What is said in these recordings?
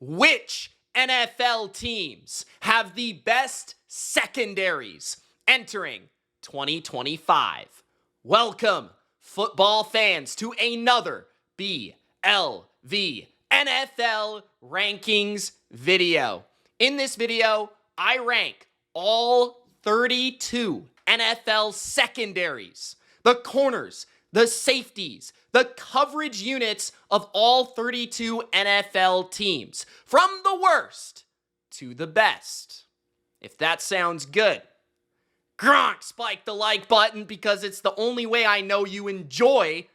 which NFL teams have the best secondaries entering 2025. Welcome, football fans, to another BLV NFL Rankings video. In this video, I rank all 32 NFL secondaries, the corners, the safeties, the coverage units of all 32 NFL teams, from the worst to the best. If that sounds good, Gronk, spike the like button because it's the only way I know you enjoy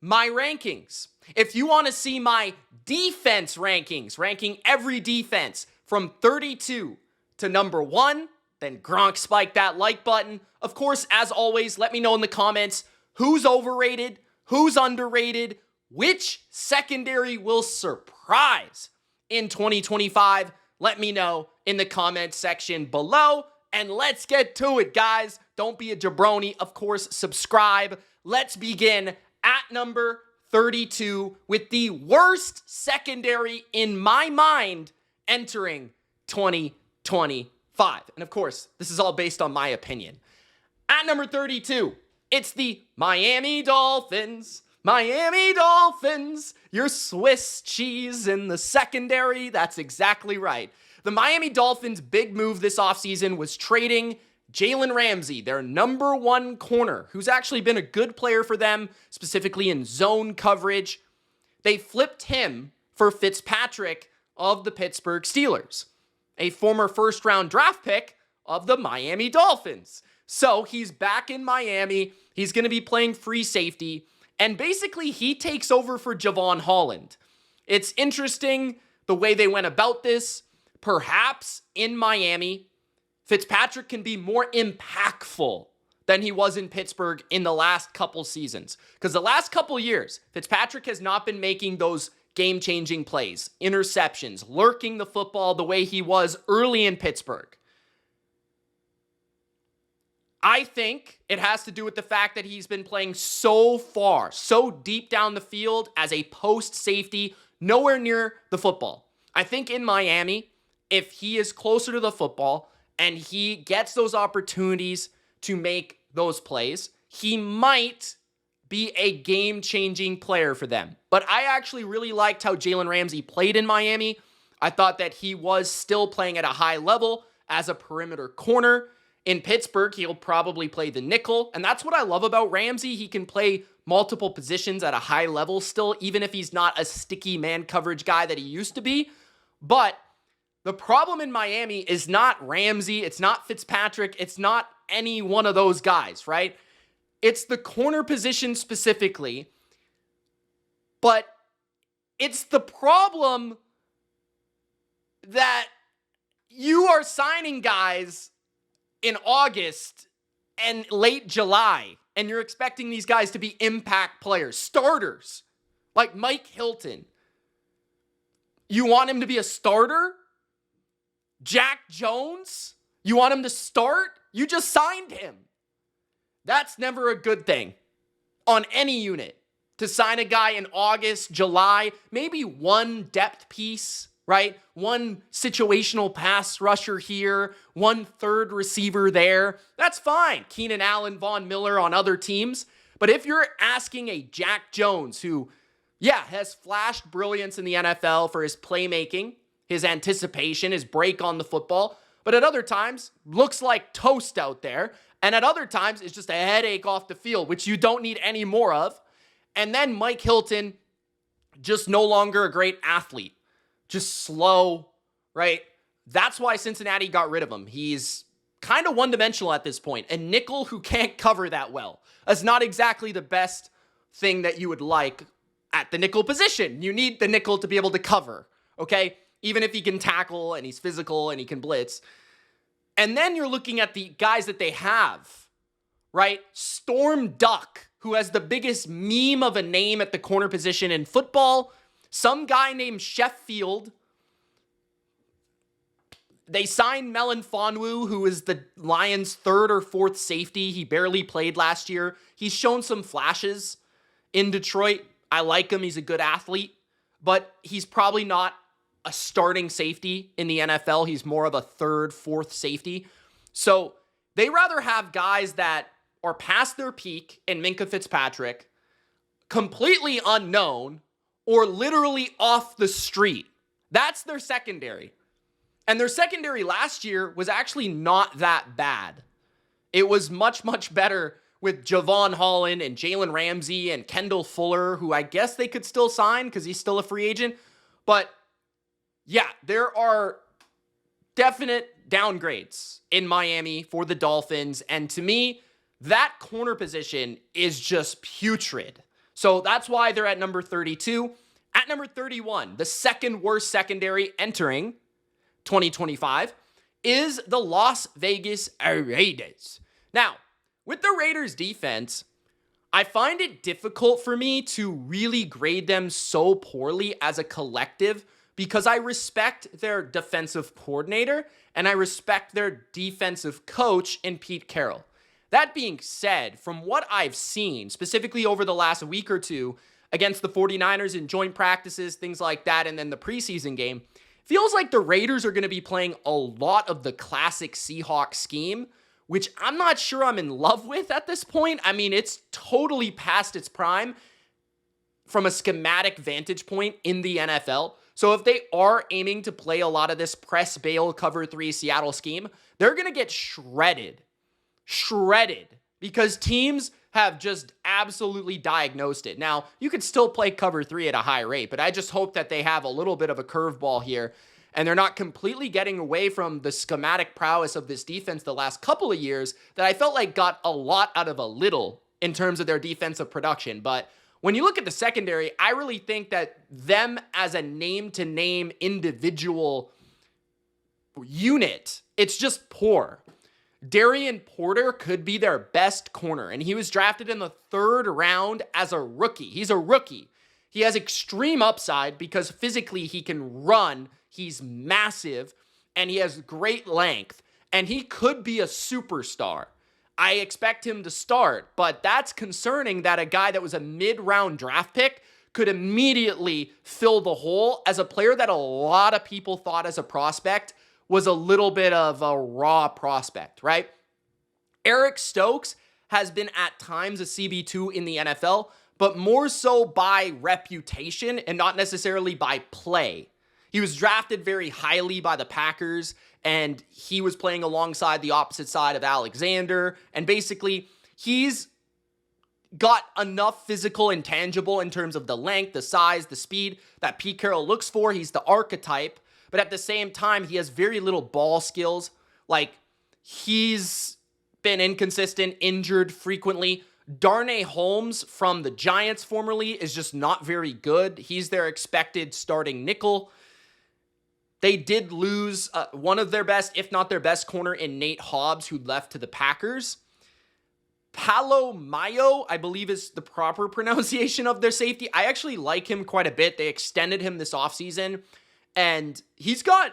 my rankings. If you want to see my defense rankings, ranking every defense from 32 to number 1, then Gronk, spike that like button. Of course, as always, let me know in the comments who's overrated, who's underrated, which secondary will surprise in 2025. Let me know in the comments section below. And let's get to it, guys. Don't be a jabroni. Of course, subscribe. Let's begin at number 32 with the worst secondary in my mind entering 2025. And of course, this is all based on my opinion. At number 32, it's the Miami Dolphins. Miami Dolphins, your Swiss cheese in the secondary. That's exactly right. The Miami Dolphins' big move this offseason was trading Jalen Ramsey, their number 1 corner, who's actually been a good player for them, specifically in zone coverage. They flipped him for Fitzpatrick of the Pittsburgh Steelers, a former first-round draft pick of the Miami Dolphins. So he's back in Miami. He's going to be playing free safety, and basically he takes over for Javon Holland. It's interesting the way they went about this. Perhaps in Miami, Fitzpatrick can be more impactful than he was in Pittsburgh in the last couple seasons. Because the last couple years, Fitzpatrick has not been making those game-changing plays, interceptions, lurking the football the way he was early in Pittsburgh. I think it has to do with the fact that he's been playing so far, so deep down the field as a post safety, nowhere near the football. I think in Miami, if he is closer to the football and he gets those opportunities to make those plays, he might be a game-changing player for them. But I actually really liked how Jalen Ramsey played in Miami. I thought that he was still playing at a high level as a perimeter corner. In Pittsburgh, he'll probably play the nickel, and that's what I love about Ramsey. He can play multiple positions at a high level still, even if he's not a sticky man coverage guy that he used to be. But the problem in Miami is not Ramsey, it's not Fitzpatrick, it's not any one of those guys, right? It's the corner position specifically, but it's the problem that you are signing guys in August and late July, and you're expecting these guys to be impact players, starters, like Mike Hilton. You want him to be a starter? Jack Jones? You want him to start? You just signed him. That's never a good thing on any unit. To sign a guy in August, July, maybe one depth piece, right? One situational pass rusher here, one third receiver there. That's fine. Keenan Allen, Von Miller on other teams. But if you're asking a Jack Jones who, has flashed brilliance in the NFL for his playmaking, his anticipation, his break on the football, but at other times looks like toast out there, and at other times it's just a headache off the field, which you don't need any more of. And then Mike Hilton, just no longer a great athlete, just slow, right? That's why Cincinnati got rid of him. He's kind of one-dimensional at this point, a nickel who can't cover that well. That's not exactly the best thing that you would like at the nickel position. You need the nickel to be able to cover, okay? Even if he can tackle and he's physical and he can blitz. And then you're looking at the guys that they have, right? Storm Duck, who has the biggest meme of a name at the corner position in football. Some guy named Sheffield. They signed Melon Fonwu, who is the Lions' 3rd or 4th safety. He barely played last year. He's shown some flashes in Detroit. I like him. He's a good athlete. But he's probably not a starting safety in the NFL. He's more of a third, fourth safety. So they rather have guys that are past their peak in Minkah Fitzpatrick, completely unknown, or literally off the street. That's their secondary. And their secondary last year was actually not that bad. It was much, much better with Javon Holland and Jalen Ramsey and Kendall Fuller, who I guess they could still sign because he's still a free agent. But yeah, there are definite downgrades in Miami for the Dolphins. And to me, that corner position is just putrid. So that's why they're at number 32. At number 31, the second worst secondary entering 2025 is the Las Vegas Raiders. Now, with the Raiders defense, I find it difficult for me to really grade them so poorly as a collective because I respect their defensive coordinator and I respect their defensive coach in Pete Carroll. That being said, from what I've seen, specifically over the last week or two against the 49ers in joint practices, things like that, and then the preseason game, feels like the Raiders are going to be playing a lot of the classic Seahawks scheme, which I'm not sure I'm in love with at this point. I mean, it's totally past its prime from a schematic vantage point in the NFL. So if they are aiming to play a lot of this press bail cover 3 Seattle scheme, they're going to get shredded because teams have just absolutely diagnosed it. Now, you could still play cover 3 at a high rate, but I just hope that they have a little bit of a curveball here and they're not completely getting away from the schematic prowess of this defense the last couple of years that I felt like got a lot out of a little in terms of their defensive production. But when you look at the secondary, I really think that them as a name-to-name individual unit, it's just poor. Darian Porter could be their best corner, and he was drafted in the 3rd round as a rookie. He's a rookie. He has extreme upside because physically he can run, he's massive, and he has great length, and he could be a superstar. I expect him to start, but that's concerning that a guy that was a mid-round draft pick could immediately fill the hole as a player that a lot of people thought as a prospect was a little bit of a raw prospect, right? Eric Stokes has been at times a CB2 in the NFL, but more so by reputation and not necessarily by play. He was drafted very highly by the Packers, and he was playing alongside the opposite side of Alexander, and basically he's got enough physical and tangible in terms of the length, the size, the speed that Pete Carroll looks for. He's the archetype. But at the same time, he has very little ball skills. Like, he's been inconsistent, injured frequently. Darnay Holmes from the Giants formerly is just not very good. He's their expected starting nickel. They did lose one of their best, if not their best corner in Nate Hobbs, who left to the Packers. Palo Mayo, I believe is the proper pronunciation of their safety. I actually like him quite a bit. They extended him this offseason. And he's got,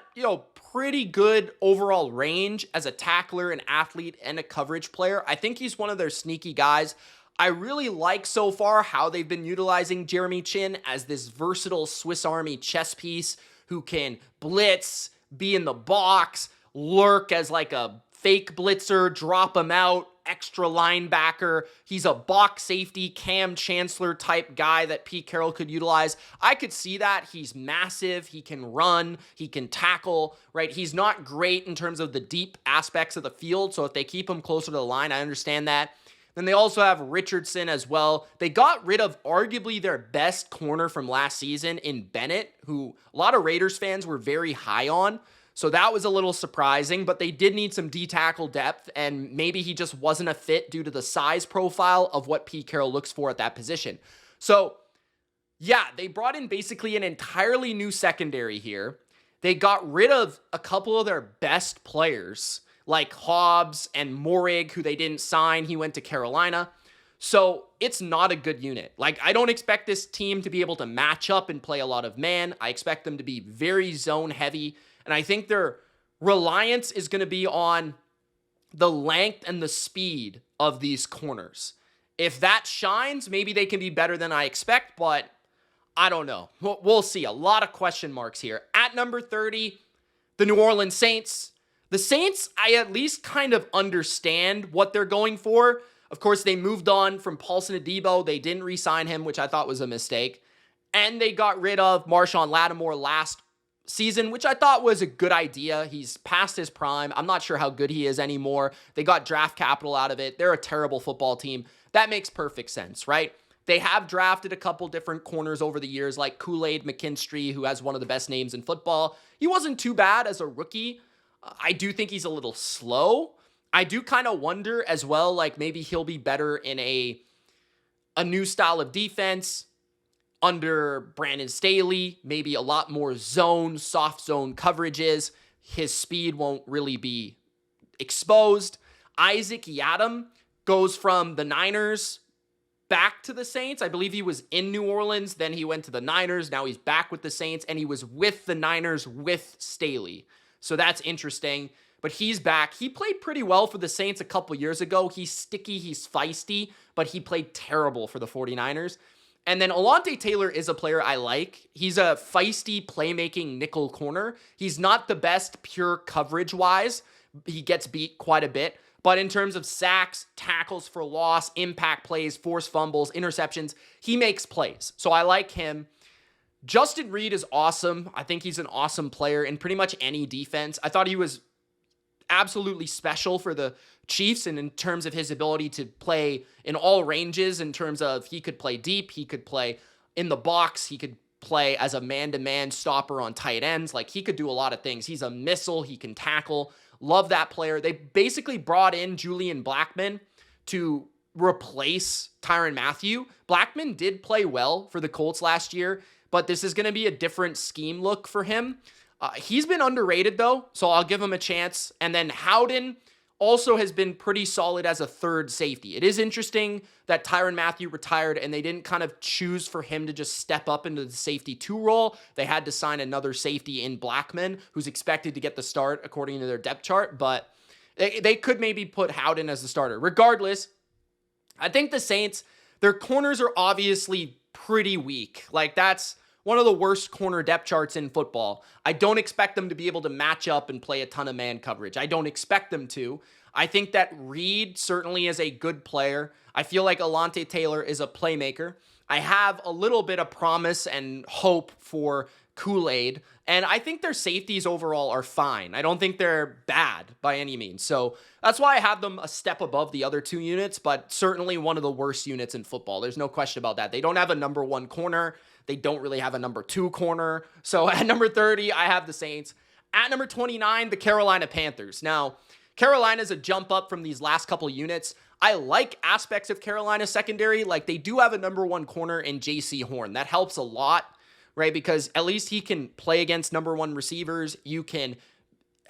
pretty good overall range as a tackler, an athlete, and a coverage player. I think he's one of their sneaky guys. I really like so far how they've been utilizing Jeremy Chin as this versatile Swiss Army chess piece who can blitz, be in the box, lurk as like a fake blitzer, drop him out, extra linebacker. He's a box safety, Cam Chancellor type guy that Pete Carroll could utilize. I could see that. He's massive. He can run. He can tackle, right? He's not great in terms of the deep aspects of the field. So if they keep him closer to the line, I understand that. Then they also have Richardson as well. They got rid of arguably their best corner from last season in Bennett, who a lot of Raiders fans were very high on. So that was a little surprising, but they did need some D-tackle depth, and maybe he just wasn't a fit due to the size profile of what Pete Carroll looks for at that position. So, yeah, they brought in basically an entirely new secondary here. They got rid of a couple of their best players, like Hobbs and Morig, who they didn't sign. He went to Carolina. So it's not a good unit. Like, I don't expect this team to be able to match up and play a lot of man. I expect them to be very zone heavy. And I think their reliance is going to be on the length and the speed of these corners. If that shines, maybe they can be better than I expect, but I don't know. We'll see. A lot of question marks here. At number 30, the New Orleans Saints. The Saints, I at least kind of understand what they're going for. Of course, they moved on from Paulson Adebo. They didn't re-sign him, which I thought was a mistake. And they got rid of Marshawn Lattimore last season, which I thought was a good idea. He's past his prime. I'm not sure how good he is anymore. They got draft capital out of it. They're a terrible football team. That makes perfect sense, right? They have drafted a couple different corners over the years, like Kool-Aid McKinstry, who has one of the best names in football. He wasn't too bad as a rookie. I do think he's a little slow. I do kind of wonder as well, like maybe he'll be better in a new style of defense under Brandon Staley, maybe a lot more soft zone coverages. His speed won't really be exposed. Isaac Yiadom goes from the Niners back to the Saints. I believe he was in New Orleans, then he went to the Niners. Now he's back with the Saints, and he was with the Niners with Staley. So that's interesting. But he's back. He played pretty well for the Saints a couple years ago. He's sticky, he's feisty, but he played terrible for the 49ers. And then Alontae Taylor is a player I like. He's a feisty playmaking nickel corner. He's not the best pure coverage-wise. He gets beat quite a bit. But in terms of sacks, tackles for loss, impact plays, forced fumbles, interceptions, he makes plays. So I like him. Justin Reed is awesome. I think he's an awesome player in pretty much any defense. I thought he was absolutely special for the Chiefs, and in terms of his ability to play in all ranges, in terms of he could play deep, he could play in the box, he could play as a man-to-man stopper on tight ends. Like, he could do a lot of things. He's a missile. He can tackle. Love that player. They basically brought in Julian Blackmon to replace Tyrann Mathieu. Blackmon did play well for the Colts last year, but this is going to be a different scheme look for him. He's been underrated, though, so I'll give him a chance. And then Howden also has been pretty solid as a third safety. It is interesting that Tyrann Mathieu retired and they didn't kind of choose for him to just step up into the safety 2 role. They had to sign another safety in Blackmon, who's expected to get the start according to their depth chart, but they could maybe put Howden as the starter. Regardless, I think the Saints, their corners are obviously pretty weak. Like, that's one of the worst corner depth charts in football. I don't expect them to be able to match up and play a ton of man coverage. I don't expect them to. I think that Reed certainly is a good player. I feel like Alontae Taylor is a playmaker. I have a little bit of promise and hope for Kool-Aid, and I think their safeties overall are fine. I don't think they're bad by any means. So that's why I have them a step above the other 2 units, but certainly one of the worst units in football. There's no question about that. They don't have a number 1 corner. They don't really have a number 2 corner. So at number 30, I have the Saints. At number 29, the Carolina Panthers. Now, Carolina's a jump up from these last couple units. I like aspects of Carolina's secondary. Like, they do have a number 1 corner in J.C. Horn. That helps a lot, right? Because at least he can play against number 1 receivers. You can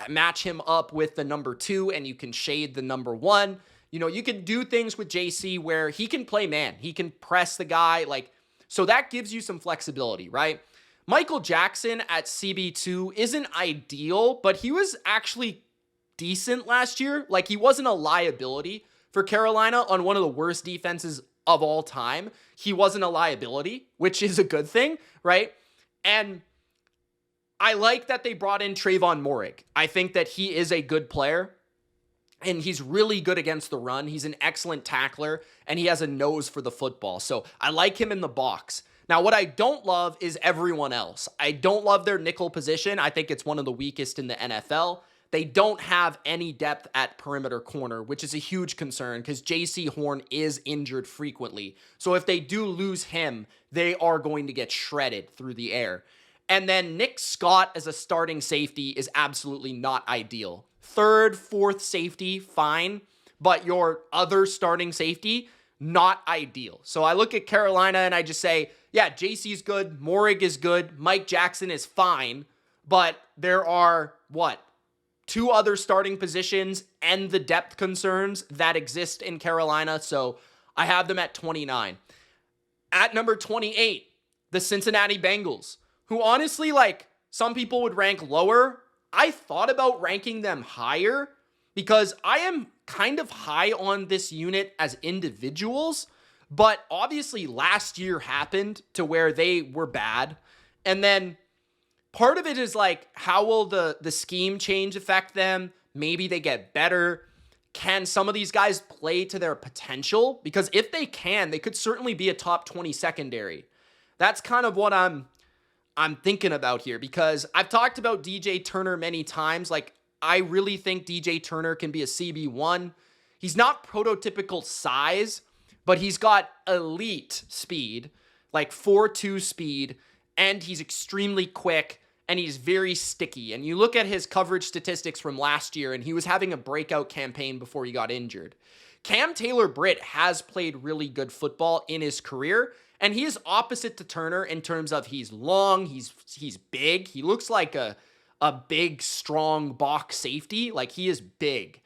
match him up with the number 2, and you can shade the number 1. You know, you can do things with J.C. where he can play man. He can press the guy, like, so that gives you some flexibility, right? Michael Jackson at CB2 isn't ideal, but he was actually decent last year. Like, he wasn't a liability for Carolina on one of the worst defenses of all time. He wasn't a liability, which is a good thing, right? And I like that they brought in Trayvon Moehrig. I think that he is a good player, and he's really good against the run. He's an excellent tackler, and he has a nose for the football. So I like him in the box. Now, what I don't love is everyone else. I don't love their nickel position. I think it's one of the weakest in the NFL. They don't have any depth at perimeter corner, which is a huge concern because J.C. Horn is injured frequently. So if they do lose him, they are going to get shredded through the air. And then Nick Scott as a starting safety is absolutely not ideal. 3rd, 4th safety, fine. But your other starting safety, not ideal. So I look at Carolina and I just say, yeah, JC's good. Moehrig is good. Mike Jackson is fine. But there are, 2 other starting positions and the depth concerns that exist in Carolina. So I have them at 29. At number 28, the Cincinnati Bengals, who honestly, like, some people would rank lower. I thought about ranking them higher because I am kind of high on this unit as individuals, But obviously last year happened to where they were bad. And then part of it is like, how will the scheme change affect them? Maybe they get better. Can some of these guys play to their potential? Because if they can, they could certainly be a top 20 secondary. That's kind of what I'm thinking about here, because I've talked about DJ Turner many times. Like, I really think DJ Turner can be a CB1. He's not prototypical size, but he's got elite speed, like 4.2 speed, and he's extremely quick, and he's very sticky. And you look at his coverage statistics from last year, and he was having a breakout campaign before he got injured. Cam Taylor-Britt has played really good football in his career, and he is opposite to Turner in terms of he's long, he's big. He looks like a big, strong box safety. Like, he is big.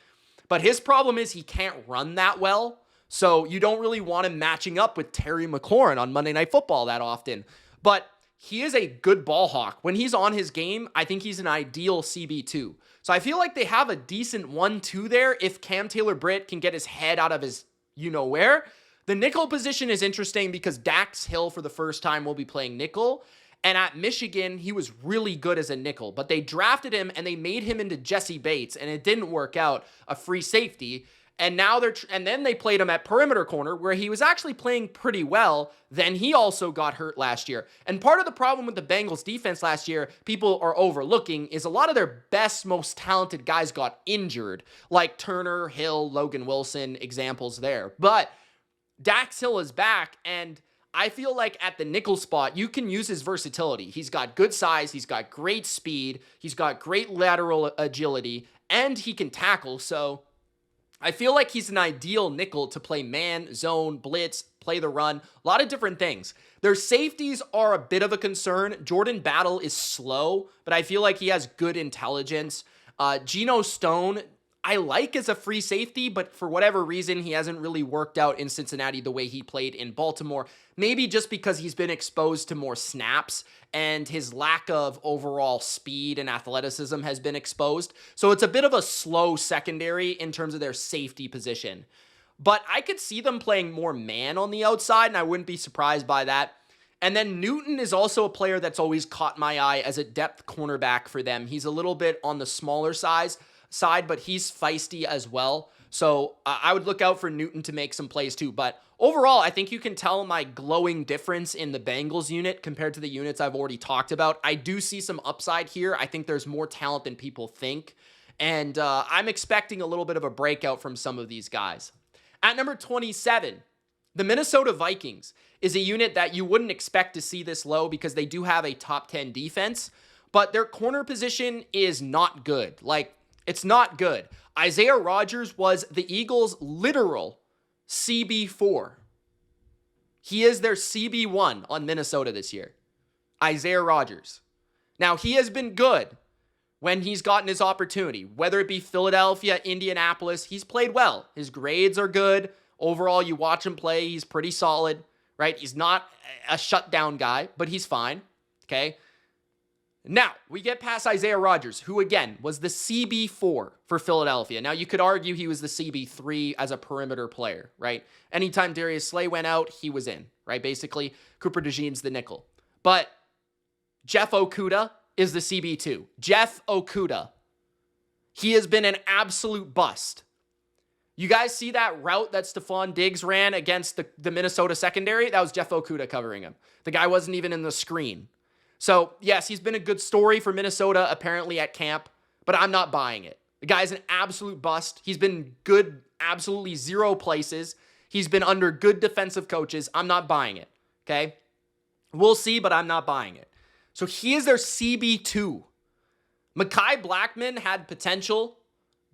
But his problem is he can't run that well, so you don't really want him matching up with Terry McLaurin on Monday Night Football that often. But he is a good ball hawk. When he's on his game, I think he's an ideal CB2. So I feel like they have a decent 1-2 there if Cam Taylor-Britt can get his head out of his you-know-where. The nickel position is interesting because Dax Hill for the first time will be playing nickel. And at Michigan, he was really good as a nickel. But they drafted him and they made him into Jesse Bates, and it didn't work out, a free safety. And now then they played him at perimeter corner, where he was actually playing pretty well. Then he also got hurt last year. And part of the problem with the Bengals defense last year, people are overlooking, is a lot of their best, most talented guys got injured, like Turner, Hill, Logan Wilson, examples there. But Dax Hill is back, and I feel like at the nickel spot, you can use his versatility. He's got good size, he's got great speed, he's got great lateral agility, and he can tackle. So I feel like he's an ideal nickel to play man, zone, blitz, play the run, a lot of different things. Their safeties are a bit of a concern. Jordan Battle is slow, but I feel like he has good intelligence. Geno Stone, I like as a free safety, but for whatever reason, he hasn't really worked out in Cincinnati the way he played in Baltimore. Maybe just because he's been exposed to more snaps and his lack of overall speed and athleticism has been exposed. So it's a bit of a slow secondary in terms of their safety position. But I could see them playing more man on the outside, and I wouldn't be surprised by that. And then Newton is also a player that's always caught my eye as a depth cornerback for them. He's a little bit on the smaller side, but he's feisty as well. So I would look out for Newton to make some plays too. But overall, I think you can tell my glowing difference in the Bengals unit compared to the units I've already talked about. I do see some upside here. I think there's more talent than people think. And I'm expecting a little bit of a breakout from some of these guys. At number 27, the Minnesota Vikings is a unit that you wouldn't expect to see this low because they do have a top 10 defense. But their corner position is not good. Like, it's not good. Isaiah Rodgers was the Eagles' literal CB4. He is their CB1 on Minnesota this year. Isaiah Rodgers. Now, he has been good when he's gotten his opportunity. Whether it be Philadelphia, Indianapolis, he's played well. His grades are good. Overall, you watch him play, he's pretty solid, right? He's not a shutdown guy, but he's fine, okay? Now, we get past Isaiah Rodgers, who, again, was the CB4 for Philadelphia. Now, you could argue he was the CB3 as a perimeter player, right? Anytime Darius Slay went out, he was in, right? Basically, Cooper DeJean's the nickel. But Jeff Okudah is the CB2. Jeff Okudah. He has been an absolute bust. You guys see that route that Stephon Diggs ran against the Minnesota secondary? That was Jeff Okudah covering him. The guy wasn't even in the screen. So, yes, he's been a good story for Minnesota, apparently at camp, but I'm not buying it. The guy's an absolute bust. He's been good absolutely zero places. He's been under good defensive coaches. I'm not buying it, okay? We'll see, but I'm not buying it. So he is their CB2. Mekhi Blackmon had potential,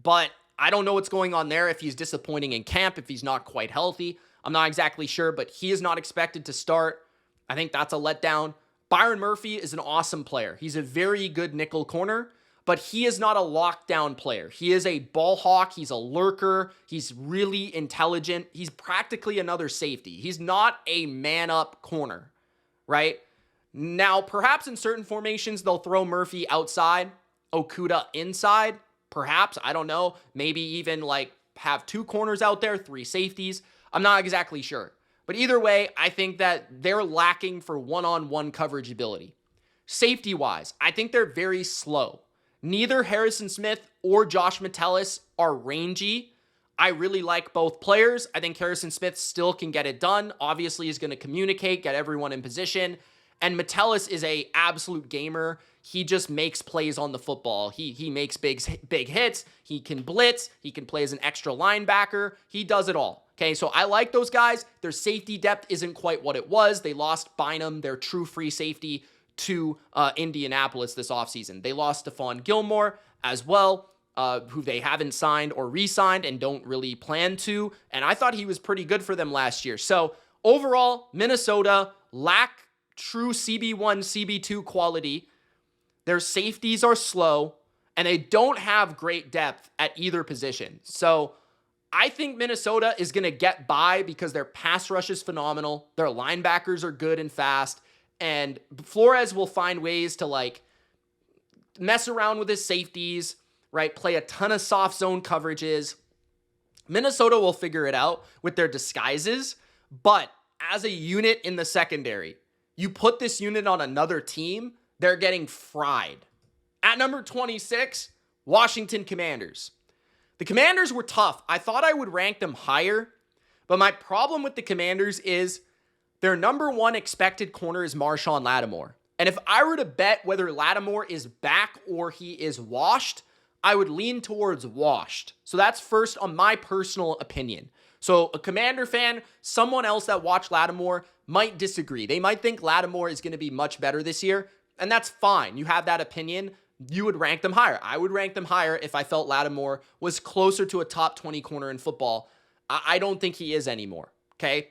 but I don't know what's going on there, if he's disappointing in camp, if he's not quite healthy. I'm not exactly sure, but he is not expected to start. I think that's a letdown. Byron Murphy is an awesome player. He's a very good nickel corner, but he is not a lockdown player. He is a ball hawk. He's a lurker. He's really intelligent. He's practically another safety. He's not a man-up corner, right? Now, perhaps in certain formations, they'll throw Murphy outside, Okudah inside. Perhaps, I don't know. Maybe even like have two corners out there, three safeties. I'm not exactly sure. But either way, I think that they're lacking for one-on-one coverage ability. Safety-wise, I think they're very slow. Neither Harrison Smith or Josh Metellus are rangy. I really like both players. I think Harrison Smith still can get it done. Obviously, he's going to communicate, get everyone in position. And Metellus is a absolute gamer. He just makes plays on the football. He makes big hits. He can blitz. He can play as an extra linebacker. He does it all. Okay, so I like those guys. Their safety depth isn't quite what it was. They lost Bynum, their true free safety, to Indianapolis this offseason. They lost Stephon Gilmore as well, who they haven't signed or re-signed and don't really plan to. And I thought he was pretty good for them last year. So overall, Minnesota lack true CB1, CB2 quality. Their safeties are slow, and they don't have great depth at either position. So I think Minnesota is going to get by because their pass rush is phenomenal. Their linebackers are good and fast. And Flores will find ways to like mess around with his safeties, right? Play a ton of soft zone coverages. Minnesota will figure it out with their disguises. But as a unit in the secondary, you put this unit on another team, they're getting fried. At number 26, Washington Commanders. The Commanders were tough. I thought I would rank them higher, but my problem with the Commanders is their number one expected corner is Marshawn Lattimore. And if I were to bet whether Lattimore is back or he is washed, I would lean towards washed. So that's first on my personal opinion. So a Commander fan, someone else that watched Lattimore might disagree. They might think Lattimore is going to be much better this year, and that's fine. You have that opinion. You would rank them higher. I would rank them higher if I felt Lattimore was closer to a top 20 corner in football. I don't think he is anymore, okay?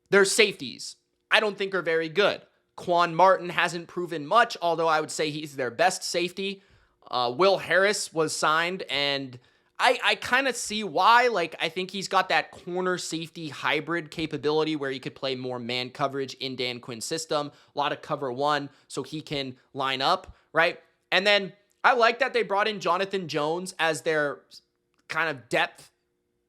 Their safeties, I don't think are very good. Quan Martin hasn't proven much, although I would say he's their best safety. Will Harris was signed, and I kind of see why. Like, I think he's got that corner safety hybrid capability where he could play more man coverage in Dan Quinn's system, a lot of cover one, so he can line up, right? And then I like that they brought in Jonathan Jones as their kind of depth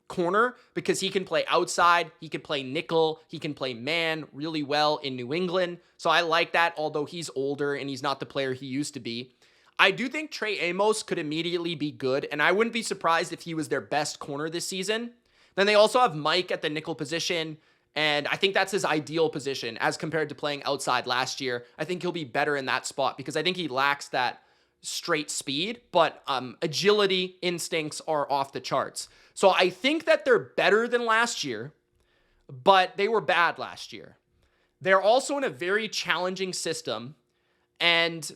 corner because he can play outside, he can play nickel, he can play man really well in New England. So I like that, although he's older and he's not the player he used to be. I do think Trey Amos could immediately be good, and I wouldn't be surprised if he was their best corner this season. Then they also have Mike at the nickel position, and I think that's his ideal position as compared to playing outside last year. I think he'll be better in that spot because I think he lacks that straight speed, but agility instincts are off the charts. So I think that they're better than last year, but they were bad last year. They're also in a very challenging system, and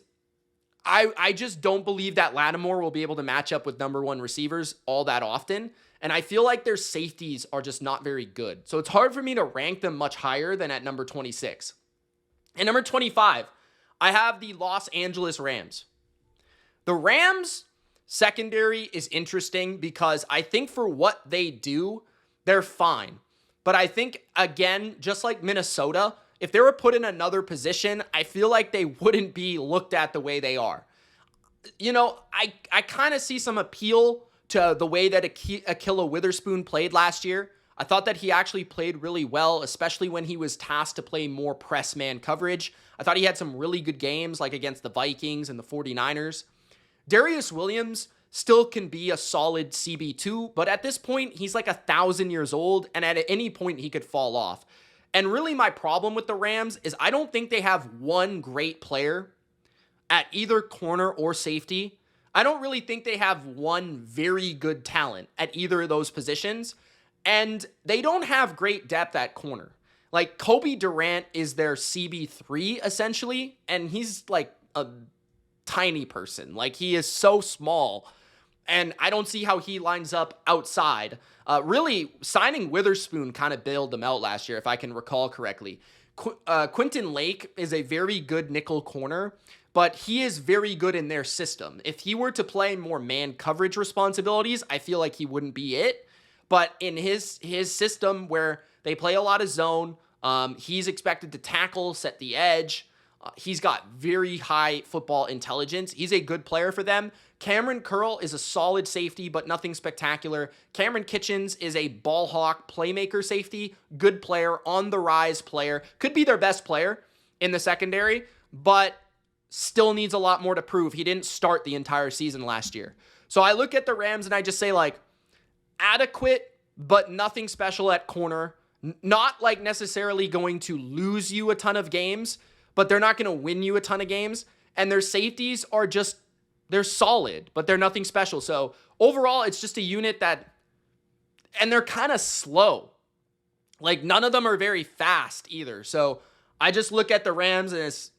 I just don't believe that Lattimore will be able to match up with number one receivers all that often, and I feel like their safeties are just not very good. So it's hard for me to rank them much higher than at number 26. At number 25, I have the Los Angeles Rams. The Rams secondary is interesting because I think for what they do, they're fine. But I think, again, just like Minnesota, if they were put in another position, I feel like they wouldn't be looked at the way they are. You know, I kind of see some appeal to the way that Ahkello Witherspoon played last year. I thought that he actually played really well, especially when he was tasked to play more press man coverage. I thought he had some really good games, like against the Vikings and the 49ers. Darius Williams still can be a solid CB2, but at this point, he's like 1,000 years old, and at any point, he could fall off. And really, my problem with the Rams is I don't think they have one great player at either corner or safety. I don't really think they have one very good talent at either of those positions, and they don't have great depth at corner. Like, Kobe Durant is their CB3, essentially, and he's like a tiny person. Like, he is so small, and I don't see how he lines up outside. Really, signing Witherspoon kind of bailed them out last year, if I can recall correctly. Quentin Lake is a very good nickel corner, but he is very good in their system. If he were to play more man coverage responsibilities, I feel like he wouldn't be it. But in his system where they play a lot of zone, he's expected to tackle, set the edge, He's got very high football intelligence. He's a good player for them. Cameron Curl is a solid safety, but nothing spectacular. Cameron Kitchens is a ball hawk playmaker safety, good player, on the rise player. Could be their best player in the secondary, but still needs a lot more to prove. He didn't start the entire season last year. So I look at the Rams and I just say, like, adequate, but nothing special at corner. Not like necessarily going to lose you a ton of games, but they're not going to win you a ton of games. And their safeties are just, they're solid, but they're nothing special. So overall, it's just a unit that, and they're kind of slow. Like, none of them are very fast either. So I just look at the Rams and it's,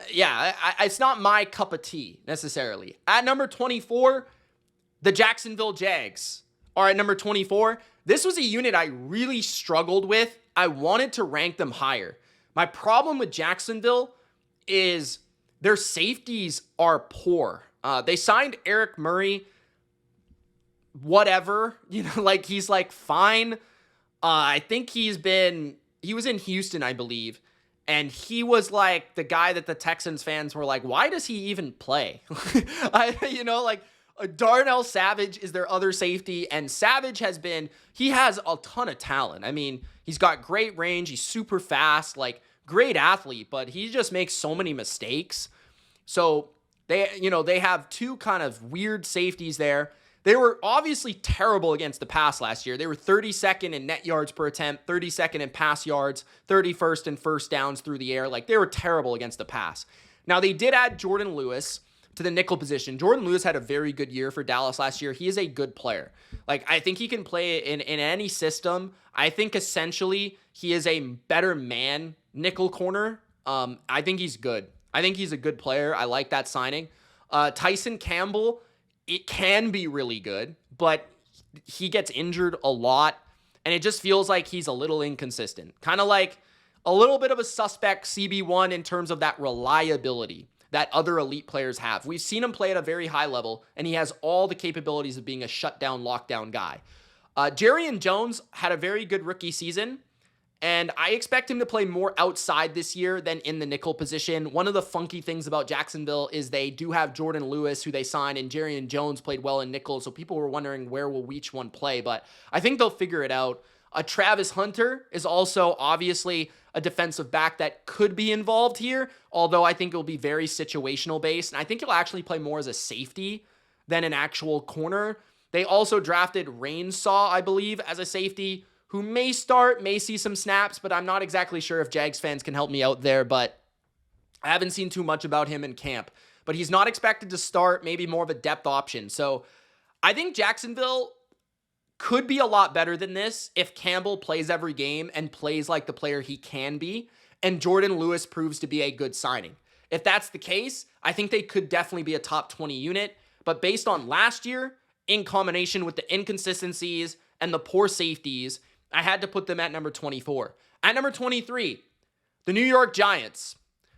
it's not my cup of tea necessarily. At number 24, the Jacksonville Jags are at number 24. This was a unit I really struggled with. I wanted to rank them higher. My problem with Jacksonville is their safeties are poor. They signed Eric Murray, whatever, like he's like fine. I think he was in Houston, I believe. And he was like the guy that the Texans fans were like, why does he even play? Darnell Savage is their other safety, and Savage has a ton of talent. I mean, he's got great range. He's super fast, like great athlete, but he just makes so many mistakes. So they have two kind of weird safeties there. They were obviously terrible against the pass last year. They were 32nd in net yards per attempt, 32nd in pass yards, 31st in first downs through the air. Like, they were terrible against the pass. Now, they did add Jordan Lewis to the nickel position. Jordan Lewis had a very good year for Dallas last year. He is a good player. Like, I think he can play in any system. I think essentially he is a better man nickel corner. I think he's good. I think he's a good player. I like that signing. Tyson Campbell, it can be really good, but he gets injured a lot, and it just feels like he's a little inconsistent. Kind of like a little bit of a suspect CB1 in terms of that reliability that other elite players have. We've seen him play at a very high level, and he has all the capabilities of being a shutdown, lockdown guy. Jerry Jones had a very good rookie season, and I expect him to play more outside this year than in the nickel position. One of the funky things about Jacksonville is they do have Jordan Lewis, who they signed, and Jerry Jones played well in nickel, so people were wondering where will each one play, but I think they'll figure it out. Travis Hunter is also obviously a defensive back that could be involved here, although I think it will be very situational based, and I think he'll actually play more as a safety than an actual corner. They also drafted Rainsaw, I believe, as a safety, who may start, may see some snaps, but I'm not exactly sure if Jags fans can help me out there, but I haven't seen too much about him in camp. But he's not expected to start, maybe more of a depth option. So I think Jacksonville could be a lot better than this if Campbell plays every game and plays like the player he can be, and Jordan Lewis proves to be a good signing. If that's the case, I think they could definitely be a top 20 unit, but based on last year, in combination with the inconsistencies and the poor safeties, I had to put them at number 24. At number 23, the New York Giants.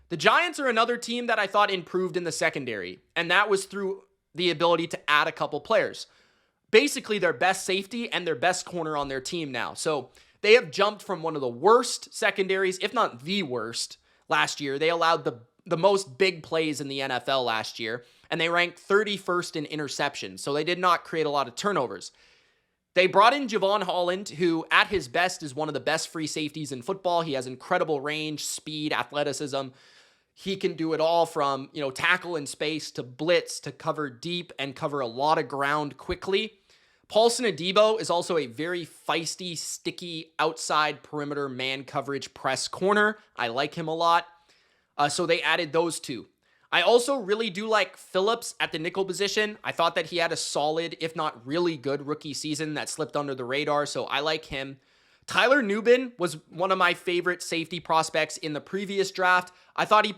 The Giants are another team that I thought improved in the secondary, and that was through the ability to add a couple players. Basically, their best safety and their best corner on their team now. So they have jumped from one of the worst secondaries, if not the worst, last year. They allowed the most big plays in the NFL last year, and they ranked 31st in interceptions, so they did not create a lot of turnovers. They brought in Javon Holland, who at his best is one of the best free safeties in football. He has incredible range, speed, athleticism. He can do it all from, tackle in space to blitz to cover deep and cover a lot of ground quickly. Paulson Adebo is also a very feisty, sticky, outside perimeter man coverage press corner. I like him a lot. So they added those two. I also really do like Phillips at the nickel position. I thought that he had a solid, if not really good, rookie season that slipped under the radar, so I like him. Tyler Nubin was one of my favorite safety prospects in the previous draft. I thought he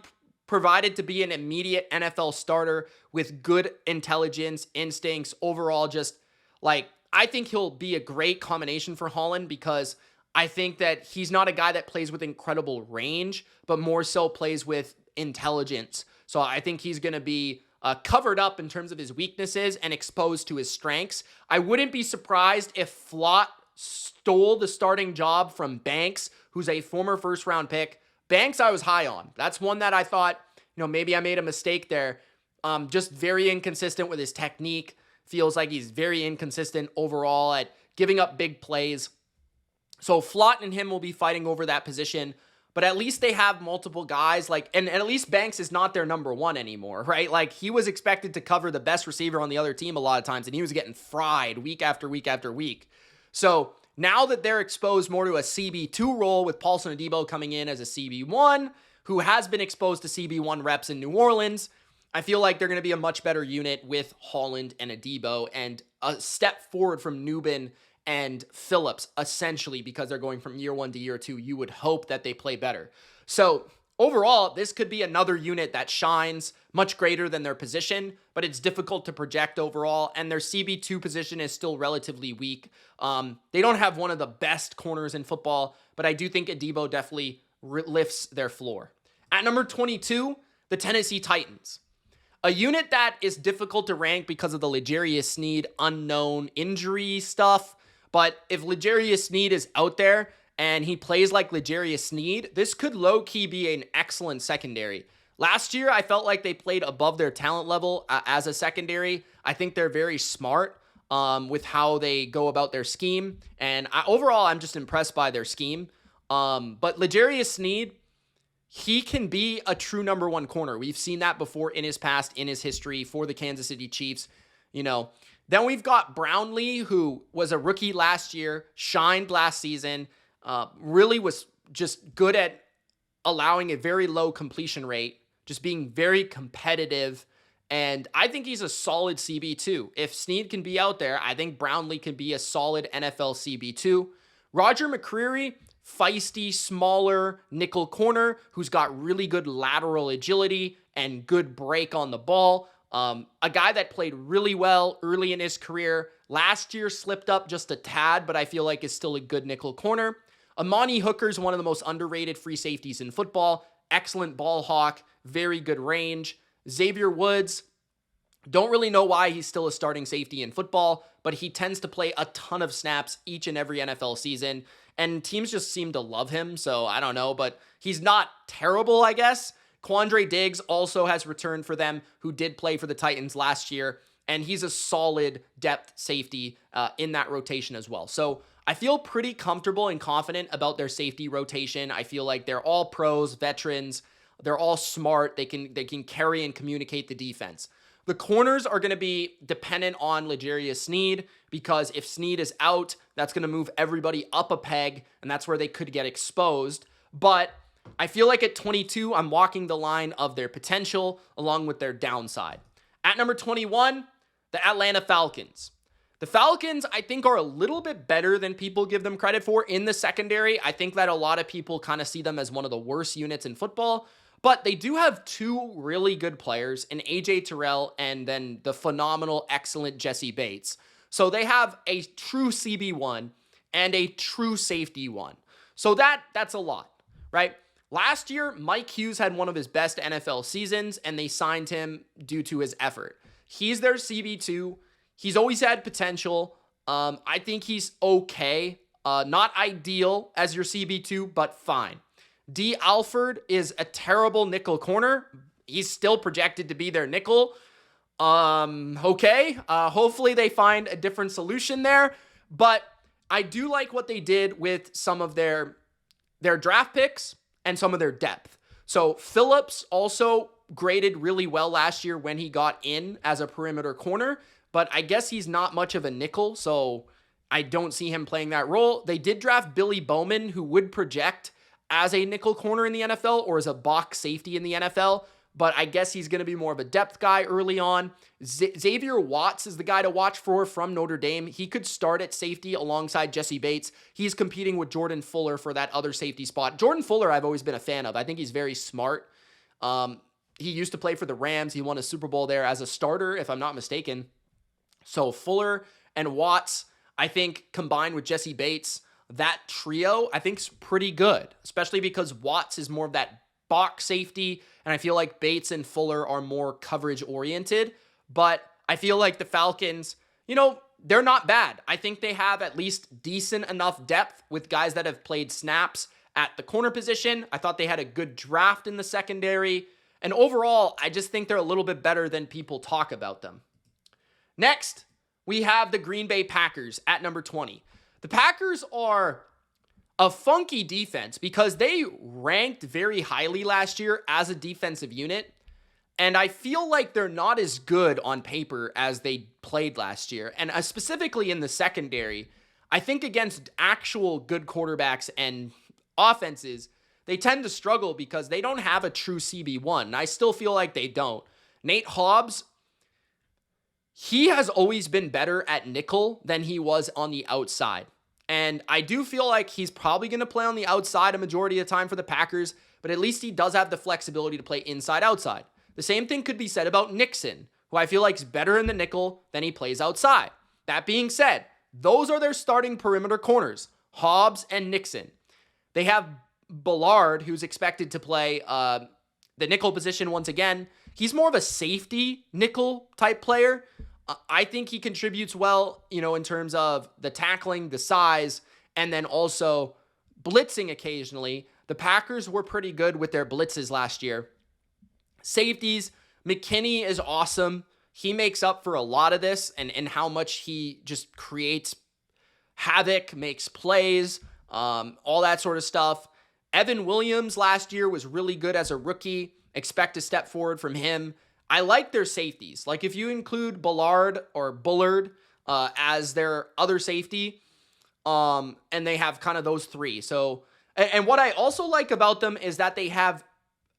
provided to be an immediate NFL starter with good intelligence, instincts, overall just, I think he'll be a great combination for Holland because I think that he's not a guy that plays with incredible range, but more so plays with intelligence. So I think he's going to be covered up in terms of his weaknesses and exposed to his strengths. I wouldn't be surprised if Flott stole the starting job from Banks, who's a former first-round pick, Banks I was high on. That's one that I thought, maybe I made a mistake there. Just very inconsistent with his technique. Feels like he's very inconsistent overall at giving up big plays. So Flott and him will be fighting over that position. But at least they have multiple guys, and at least Banks is not their number one anymore, right? Like, he was expected to cover the best receiver on the other team a lot of times, and he was getting fried week after week after week. So now that they're exposed more to a CB2 role with Paulson Adebo coming in as a CB1, who has been exposed to CB1 reps in New Orleans, I feel like they're going to be a much better unit with Holland and Adebo, and a step forward from Nubin and Phillips, essentially, because they're going from year one to year two. You would hope that they play better. So overall, this could be another unit that shines much greater than their position, but it's difficult to project overall, and their CB2 position is still relatively weak. They don't have one of the best corners in football, but I do think Adebo definitely lifts their floor. At number 22, the Tennessee Titans. A unit that is difficult to rank because of the L'Jarius Sneed unknown injury stuff. But if L'Jarius Sneed is out there and he plays like L'Jarius Sneed, this could low-key be an excellent secondary. Last year, I felt like they played above their talent level as a secondary. I think they're very smart with how they go about their scheme. And overall, I'm just impressed by their scheme. But L'Jarius Sneed, he can be a true number one corner. We've seen that before in his past, in his history for the Kansas City Chiefs. Then we've got Brownlee, who was a rookie last year, shined last season, really was just good at allowing a very low completion rate, just being very competitive. And I think he's a solid CB2. If Sneed can be out there, I think Brownlee can be a solid NFL CB2. Roger McCreary, feisty, smaller nickel corner who's got really good lateral agility and good break on the ball. A guy that played really well early in his career. Last year slipped up just a tad, but I feel like is still a good nickel corner. Amani Hooker's one of the most underrated free safeties in football. Excellent ball hawk, very good range. Xavier Woods, don't really know why he's still a starting safety in football, but he tends to play a ton of snaps each and every NFL season, and teams just seem to love him, so I don't know, but he's not terrible, I guess. Quandre Diggs also has returned for them, who did play for the Titans last year, and he's a solid depth safety in that rotation as well. So I feel pretty comfortable and confident about their safety rotation. I feel like they're all pros, veterans. They're all smart. They can carry and communicate the defense. The corners are going to be dependent on L'Jarius Sneed, because if Sneed is out, that's going to move everybody up a peg, and that's where they could get exposed. But I feel like at 22, I'm walking the line of their potential along with their downside. At number 21, the Atlanta Falcons. The Falcons, I think, are a little bit better than people give them credit for in the secondary. I think that a lot of people kind of see them as one of the worst units in football, but they do have two really good players in A.J. Terrell and then the phenomenal, excellent Jesse Bates. So they have a true CB1 and a true safety one. So that's a lot, right? Last year, Mike Hughes had one of his best NFL seasons, and they signed him due to his effort. He's their CB2. He's always had potential. I think he's okay. Not ideal as your CB2, but fine. D. Alford is a terrible nickel corner. He's still projected to be their nickel. Okay. Hopefully they find a different solution there. But I do like what they did with some of their draft picks and some of their depth. So Phillips also graded really well last year when he got in as a perimeter corner, but I guess he's not much of a nickel, so I don't see him playing that role. They did draft Billy Bowman, who would project as a nickel corner in the NFL or as a box safety in the NFL, but I guess he's going to be more of a depth guy early on. Xavier Watts is the guy to watch for from Notre Dame. He could start at safety alongside Jesse Bates. He's competing with Jordan Fuller for that other safety spot. Jordan Fuller, I've always been a fan of. I think he's very smart. He used to play for the Rams. He won a Super Bowl there as a starter, if I'm not mistaken. So Fuller and Watts, I think, combined with Jesse Bates, that trio, I think, is pretty good, especially because Watts is more of that box safety, and I feel like Bates and Fuller are more coverage oriented. But I feel like the Falcons, they're not bad. I think they have at least decent enough depth with guys that have played snaps at the corner position. I thought they had a good draft in the secondary. And overall, I just think they're a little bit better than people talk about them. Next, we have the Green Bay Packers at number 20. The Packers are a funky defense because they ranked very highly last year as a defensive unit. And I feel like they're not as good on paper as they played last year. And specifically in the secondary, I think against actual good quarterbacks and offenses, they tend to struggle because they don't have a true CB1. And I still feel like they don't. Nate Hobbs, he has always been better at nickel than he was on the outside. And I do feel like he's probably going to play on the outside a majority of the time for the Packers, but at least he does have the flexibility to play inside-outside. The same thing could be said about Nixon, who I feel like is better in the nickel than he plays outside. That being said, those are their starting perimeter corners, Hobbs and Nixon. They have Bullard, who's expected to play the nickel position once again. He's more of a safety nickel type player. I think he contributes well, in terms of the tackling, the size, and then also blitzing occasionally. The Packers were pretty good with their blitzes last year. Safeties, McKinney is awesome. He makes up for a lot of this and how much he just creates havoc, makes plays, all that sort of stuff. Evan Williams last year was really good as a rookie. Expect a step forward from him. I like their safeties. Like if you include Bullard as their other safety, and they have kind of those three. So, and what I also like about them is that they have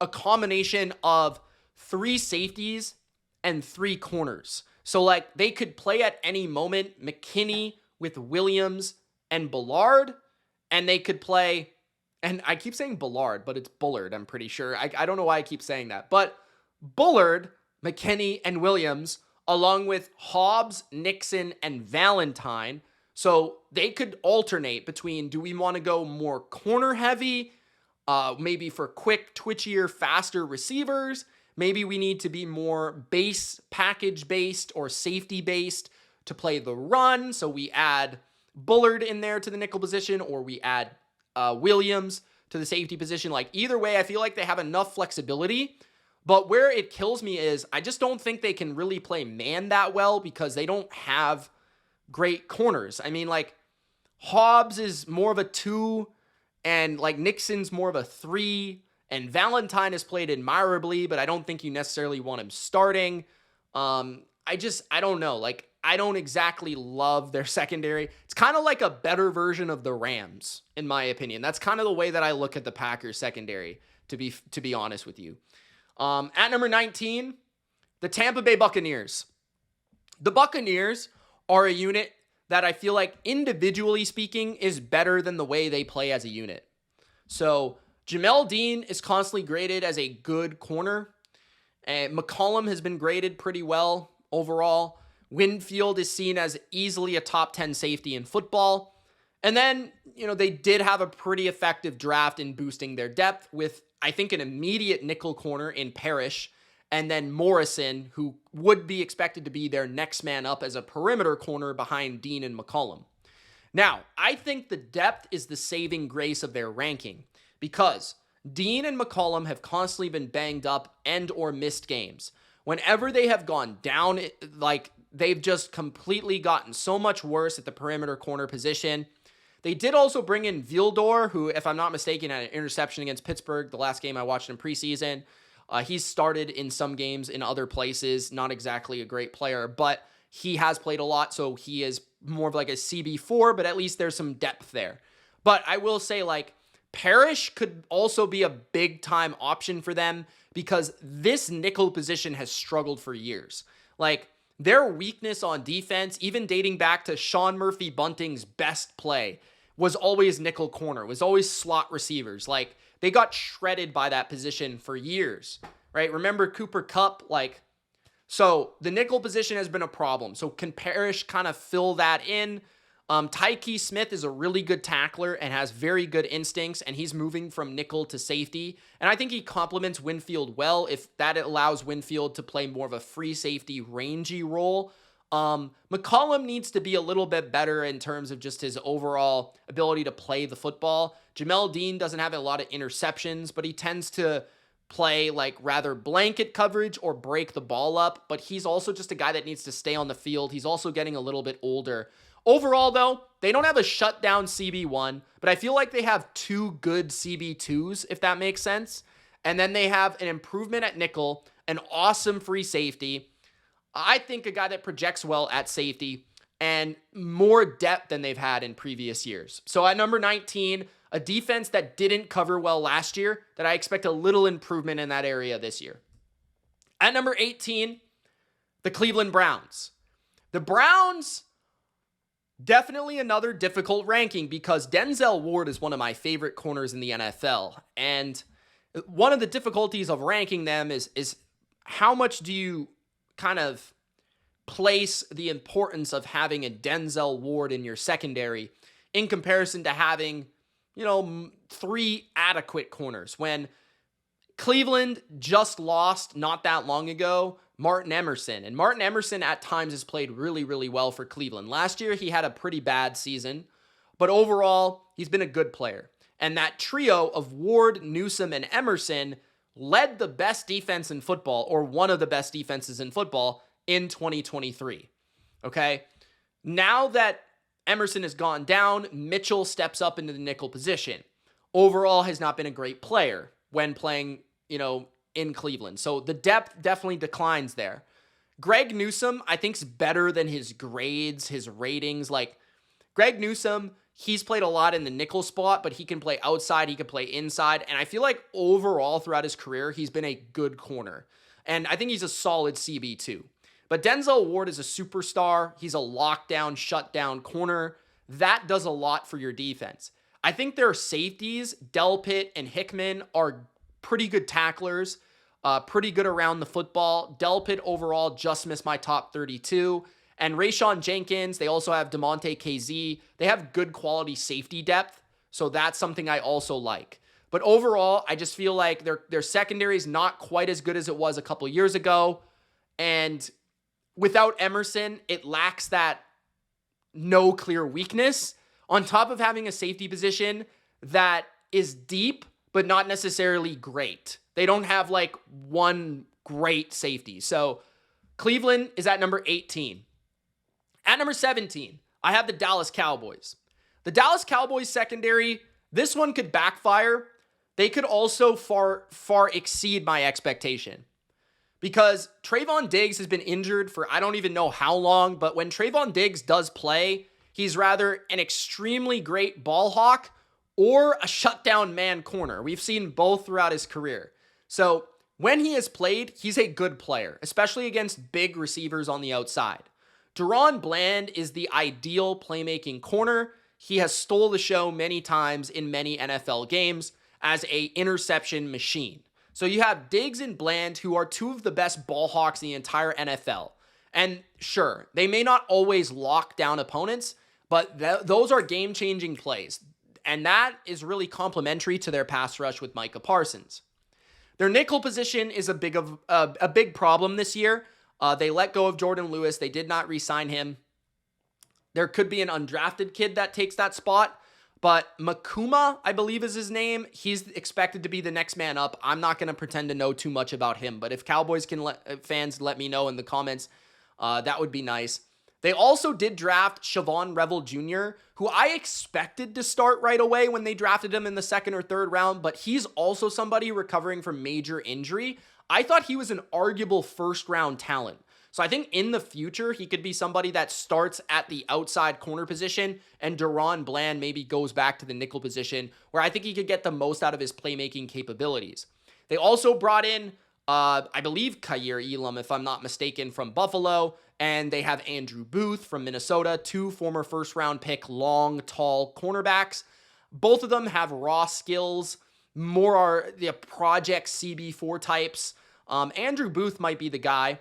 a combination of 3 safeties and 3 corners. So like they could play at any moment, McKinney with Williams and Bullard, and they could play, and I keep saying Bullard, but it's Bullard, I'm pretty sure. I don't know why I keep saying that, but Bullard, McKinney, and Williams, along with Hobbs, Nixon, and Valentine. So they could alternate between, do we want to go more corner heavy, maybe for quick, twitchier, faster receivers? Maybe we need to be more base package based or safety based to play the run. So we add Bullard in there to the nickel position, or we add Williams to the safety position. Like either way, I feel like they have enough flexibility. But where it kills me is I just don't think they can really play man that well because they don't have great corners. I mean, like Hobbs is more of a 2, and like Nixon's more of a 3, and Valentine has played admirably, but I don't think you necessarily want him starting. I don't know. Like, I don't exactly love their secondary. It's kind of like a better version of the Rams, in my opinion. That's kind of the way that I look at the Packers secondary, to be honest with you. At number 19, the Tampa Bay Buccaneers. The Buccaneers are a unit that I feel like, individually speaking, is better than the way they play as a unit. So Jamel Dean is constantly graded as a good corner. And McCollum has been graded pretty well overall. Winfield is seen as easily a top 10 safety in football. And then, they did have a pretty effective draft in boosting their depth with, I think, an immediate nickel corner in Parrish, and then Morrison, who would be expected to be their next man up as a perimeter corner behind Dean and McCollum. Now, I think the depth is the saving grace of their ranking because Dean and McCollum have constantly been banged up and or missed games. Whenever they have gone down, like they've just completely gotten so much worse at the perimeter corner position. They did also bring in Vildor, who, if I'm not mistaken, had an interception against Pittsburgh, the last game I watched in preseason. He's started in some games in other places, not exactly a great player, but he has played a lot, so he is more of like a CB4, but at least there's some depth there. But I will say, like, Parrish could also be a big-time option for them because this nickel position has struggled for years. Like, their weakness on defense, even dating back to Sean Murphy Bunting's best play, was always nickel corner, was always slot receivers. Like, they got shredded by that position for years, right? Remember Cooper Kupp? So the nickel position has been a problem. So can Parrish kind of fill that in? Tyke Smith is a really good tackler and has very good instincts, and he's moving from nickel to safety. And I think he complements Winfield well if that allows Winfield to play more of a free safety, rangy role McCollum needs to be a little bit better in terms of just his overall ability to play the football. Jamel Dean doesn't have a lot of interceptions, but he tends to play like rather blanket coverage or break the ball up, but he's also just a guy that needs to stay on the field. He's also getting a little bit older. Overall, though, they don't have a shutdown CB1, but I feel like they have two good CB2s, if that makes sense. And then they have an improvement at nickel, an awesome free safety. I think a guy that projects well at safety and more depth than they've had in previous years. So at number 19, a defense that didn't cover well last year, that I expect a little improvement in that area this year. At number 18, the Cleveland Browns. The Browns, definitely another difficult ranking because Denzel Ward is one of my favorite corners in the NFL. And one of the difficulties of ranking them is how much do you kind of place the importance of having a Denzel Ward in your secondary in comparison to having, three adequate corners. When Cleveland just lost not that long ago Martin Emerson, and Martin Emerson at times has played really, really well for Cleveland. Last year, he had a pretty bad season, but overall, he's been a good player. And that trio of Ward, Newsome, and Emerson led the best defense in football, or one of the best defenses in football, in 2023. Okay? Now that Emerson has gone down, Mitchell steps up into the nickel position. Overall, has not been a great player when playing, in Cleveland. So the depth definitely declines there. Greg Newsome, I think, is better than his grades, his ratings. Like, Greg Newsome, he's played a lot in the nickel spot, but he can play outside, he can play inside, and I feel like overall throughout his career, he's been a good corner. And I think he's a solid CB2. But Denzel Ward is a superstar. He's a lockdown, shutdown corner. That does a lot for your defense. I think their safeties, Delpit and Hickman, are pretty good tacklers, pretty good around the football. Delpit overall just missed my top 32. And Rayshawn Jenkins, they also have DeMonte KZ. They have good quality safety depth, so that's something I also like. But overall, I just feel like their secondary is not quite as good as it was a couple years ago. And without Emerson, it lacks that no clear weakness, on top of having a safety position that is deep, but not necessarily great. They don't have like one great safety. So Cleveland is at number 18. At number 17, I have the Dallas Cowboys. The Dallas Cowboys secondary, this one could backfire. They could also far exceed my expectation. Because Trayvon Diggs has been injured for I don't even know how long, but when Trayvon Diggs does play, he's rather an extremely great ball hawk or a shutdown man corner. We've seen both throughout his career. So when he has played, he's a good player, especially against big receivers on the outside. Deron Bland is the ideal playmaking corner. He has stole the show many times in many NFL games as a interception machine. So you have Diggs and Bland, who are two of the best ball hawks in the entire NFL. And sure, they may not always lock down opponents, but those are game-changing plays. And that is really complementary to their pass rush with Micah Parsons. Their nickel position is a big problem this year. They let go of Jordan Lewis. They did not re-sign him. There could be an undrafted kid that takes that spot. But Makuma, I believe is his name, he's expected to be the next man up. I'm not going to pretend to know too much about him, but if Cowboys fans let me know in the comments, that would be nice. They also did draft Siobhan Revel Jr., who I expected to start right away when they drafted him in the second or third round, but he's also somebody recovering from major injury. I thought he was an arguable first-round talent. So I think in the future, he could be somebody that starts at the outside corner position, and Deron Bland maybe goes back to the nickel position, where I think he could get the most out of his playmaking capabilities. They also brought in, I believe, Kaiir Elam, if I'm not mistaken, from Buffalo, and they have Andrew Booth from Minnesota, two former first-round pick, long, tall cornerbacks. Both of them have raw skills, more are the project CB4 types. Andrew Booth might be the guy.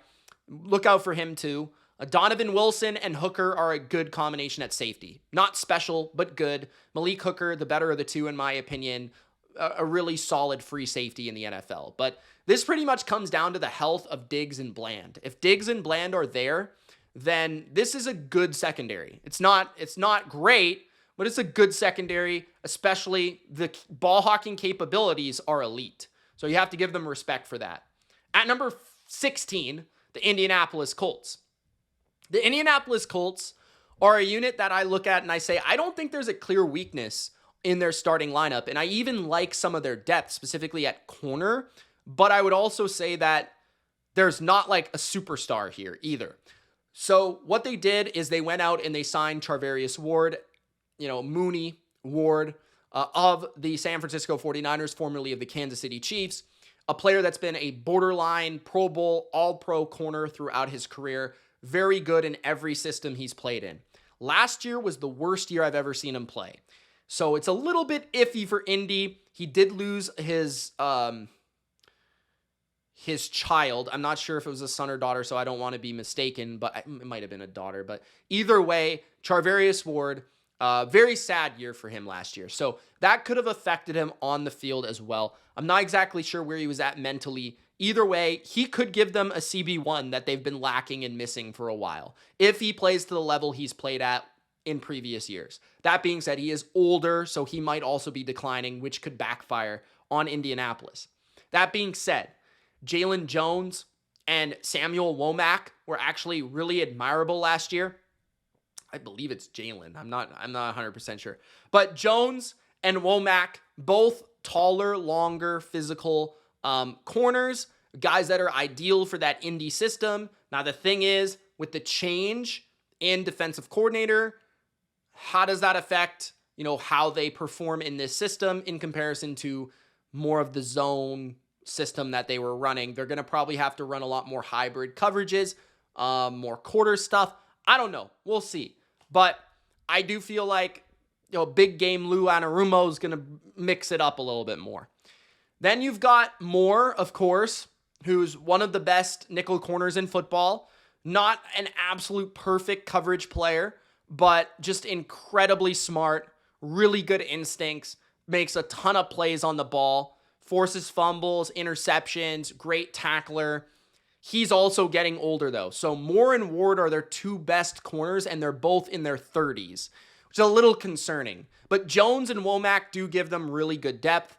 Look out for him too. Donovan Wilson and Hooker are a good combination at safety. Not special, but good. Malik Hooker, the better of the two in my opinion. A really solid free safety in the NFL. But this pretty much comes down to the health of Diggs and Bland. If Diggs and Bland are there, then this is a good secondary. It's not great, but it's a good secondary, especially the ball hawking capabilities are elite. So you have to give them respect for that. At number 16, the Indianapolis Colts. The Indianapolis Colts are a unit that I look at and I say, I don't think there's a clear weakness in their starting lineup. And I even like some of their depth, specifically at corner. But I would also say that there's not like a superstar here either. So what they did is they went out and they signed Charvarius Ward, Mooney Ward of the San Francisco 49ers, formerly of the Kansas City Chiefs, a player that's been a borderline Pro Bowl, all-pro corner throughout his career. Very good in every system he's played in. Last year was the worst year I've ever seen him play. So it's a little bit iffy for Indy. He did lose his child. I'm not sure if it was a son or daughter, so I don't want to be mistaken, but it might have been a daughter. But either way, Charvarius Ward, very sad year for him last year. So that could have affected him on the field as well. I'm not exactly sure where he was at mentally. Either way, he could give them a CB1 that they've been lacking and missing for a while, if he plays to the level he's played at in previous years. That being said, he is older, so he might also be declining, which could backfire on Indianapolis. That being said, Jalen Jones and Samuel Womack were actually really admirable last year. I believe it's Jalen. I'm not 100% sure. But Jones and Womack, both taller, longer, physical corners, guys that are ideal for that Indy system. Now, the thing is, with the change in defensive coordinator, how does that affect, how they perform in this system in comparison to more of the zone system that they were running? They're going to probably have to run a lot more hybrid coverages, more quarter stuff. I don't know. We'll see. But I do feel like, big game Lou Anarumo is going to mix it up a little bit more. Then you've got Moore, of course, who's one of the best nickel corners in football. Not an absolute perfect coverage player, but just incredibly smart, really good instincts, makes a ton of plays on the ball, forces fumbles, interceptions, great tackler. He's also getting older, though. So Moore and Ward are their two best corners, and they're both in their 30s, which is a little concerning. But Jones and Womack do give them really good depth.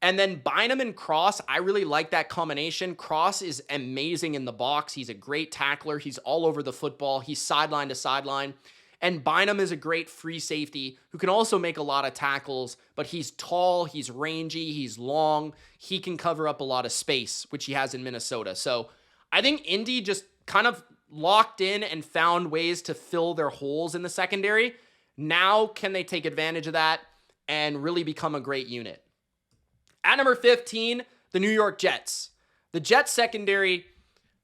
And then Bynum and Cross, I really like that combination. Cross is amazing in the box. He's a great tackler. He's all over the football. He's sideline to sideline. And Bynum is a great free safety who can also make a lot of tackles, but he's tall, he's rangy, he's long. He can cover up a lot of space, which he has in Minnesota. So I think Indy just kind of locked in and found ways to fill their holes in the secondary. Now, can they take advantage of that and really become a great unit? At number 15, the New York Jets. The Jets secondary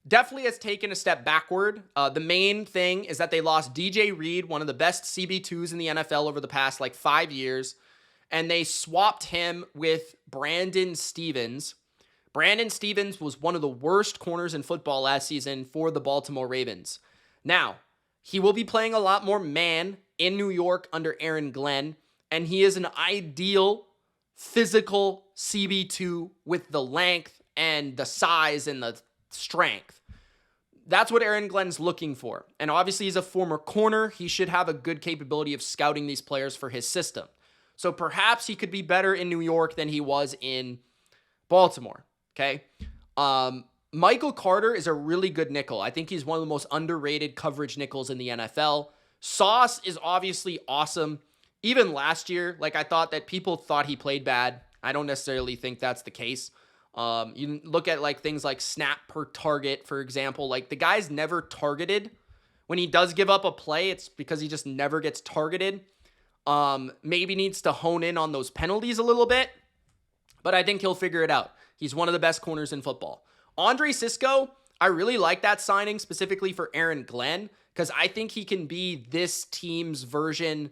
definitely has taken a step backward. The main thing is that they lost DJ Reed, one of the best CB2s in the NFL over the past 5 years, and they swapped him with Brandon Stevens. Brandon Stevens was one of the worst corners in football last season for the Baltimore Ravens. Now, he will be playing a lot more man in New York under Aaron Glenn, and he is an ideal physical CB2 with the length and the size and the strength. That's what Aaron Glenn's looking for. And obviously, he's a former corner. He should have a good capability of scouting these players for his system. So perhaps he could be better in New York than he was in Baltimore. Okay. Michael Carter is a really good nickel. I think he's one of the most underrated coverage nickels in the NFL. Sauce is obviously awesome. Even last year, I thought that people thought he played bad. I don't necessarily think that's the case. You look at things like snap per target, for example. The guy's never targeted. When he does give up a play, it's because he just never gets targeted. Maybe needs to hone in on those penalties a little bit, but I think he'll figure it out. He's one of the best corners in football. Andre Sisco, I really like that signing specifically for Aaron Glenn because I think he can be this team's version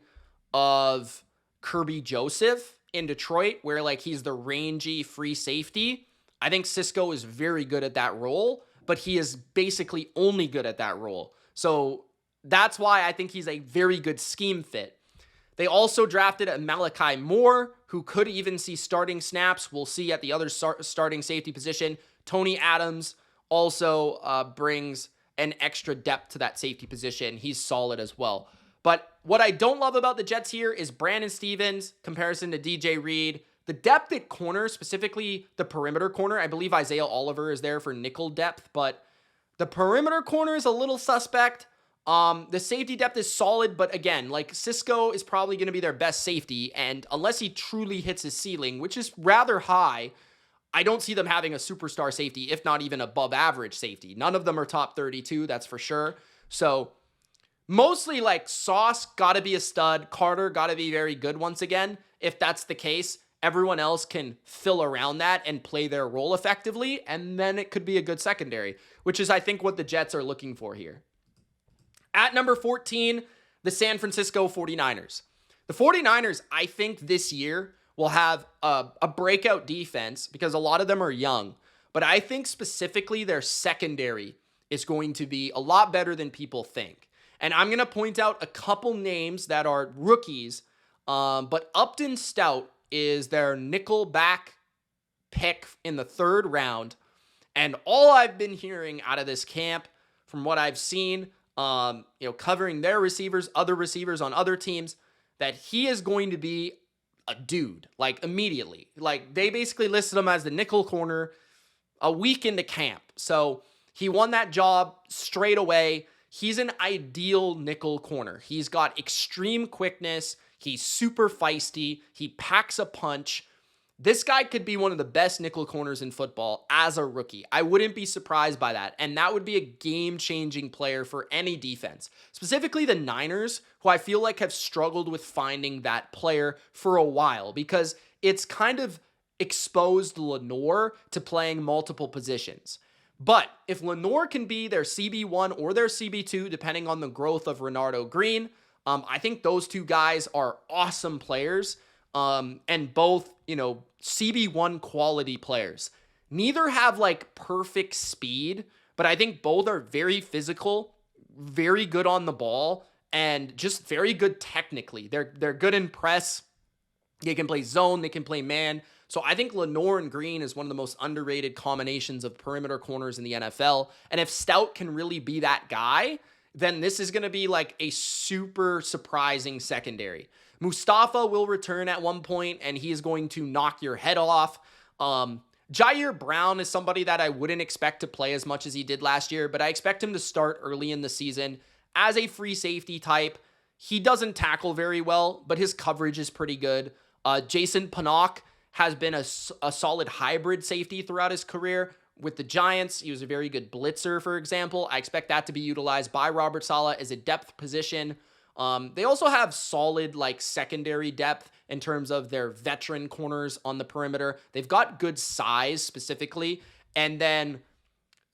of Kirby Joseph in Detroit, where he's the rangy free safety. I think Sisco is very good at that role, but he is basically only good at that role. So that's why I think he's a very good scheme fit. They also drafted a Malachi Moore, who could even see starting snaps. We'll see at the other starting safety position. Tony Adams also brings an extra depth to that safety position. He's solid as well. But what I don't love about the Jets here is Brandon Stevens, comparison to DJ Reed. The depth at corner, specifically the perimeter corner, I believe Isaiah Oliver is there for nickel depth, but the perimeter corner is a little suspect. The safety depth is solid, but again, like Cisco is probably going to be their best safety, and unless he truly hits his ceiling, which is rather high, I don't see them having a superstar safety, if not even above average safety. None of them are top 32, that's for sure. So mostly like Sauce got to be a stud. Carter got to be very good once again. If that's the case, everyone else can fill around that and play their role effectively, and then it could be a good secondary, which is, I think, what the Jets are looking for here. At number 14, the San Francisco 49ers. The 49ers, I think this year will have a breakout defense because a lot of them are young, but I think specifically their secondary is going to be a lot better than people think. And I'm going to point out a couple names that are rookies, but Upton Stout is their nickel back pick in the 3rd round. And all I've been hearing out of this camp, from what I've seen, covering their receivers, other receivers on other teams, that he is going to be a dude, like immediately. Like they basically listed him as the nickel corner a week into camp. So he won that job straight away. He's an ideal nickel corner. He's got extreme quickness. He's super feisty. He packs a punch. This guy could be one of the best nickel corners in football as a rookie. I wouldn't be surprised by that. And that would be a game-changing player for any defense. Specifically the Niners, who I feel like have struggled with finding that player for a while because it's kind of exposed Lenore to playing multiple positions. But if Lenore can be their CB1 or their CB2, depending on the growth of Renardo Green, I think those two guys are awesome players. And both, CB1 quality players. Neither have like perfect speed, but I think both are very physical, very good on the ball, and just very good technically. They're good in press. They can play zone, they can play man. So I think Lenore and Green is one of the most underrated combinations of perimeter corners in the NFL. And if Stout can really be that guy, then this is going to be like a super surprising secondary. Mustafa will return at one point, and he is going to knock your head off. Jair Brown is somebody that I wouldn't expect to play as much as he did last year, but I expect him to start early in the season as a free safety type. He doesn't tackle very well, but his coverage is pretty good. Jason Pinnock has been a solid hybrid safety throughout his career. With the Giants, he was a very good blitzer, for example. I expect that to be utilized by Robert Saleh as a depth position. They also have solid secondary depth in terms of their veteran corners on the perimeter. They've got good size specifically. And then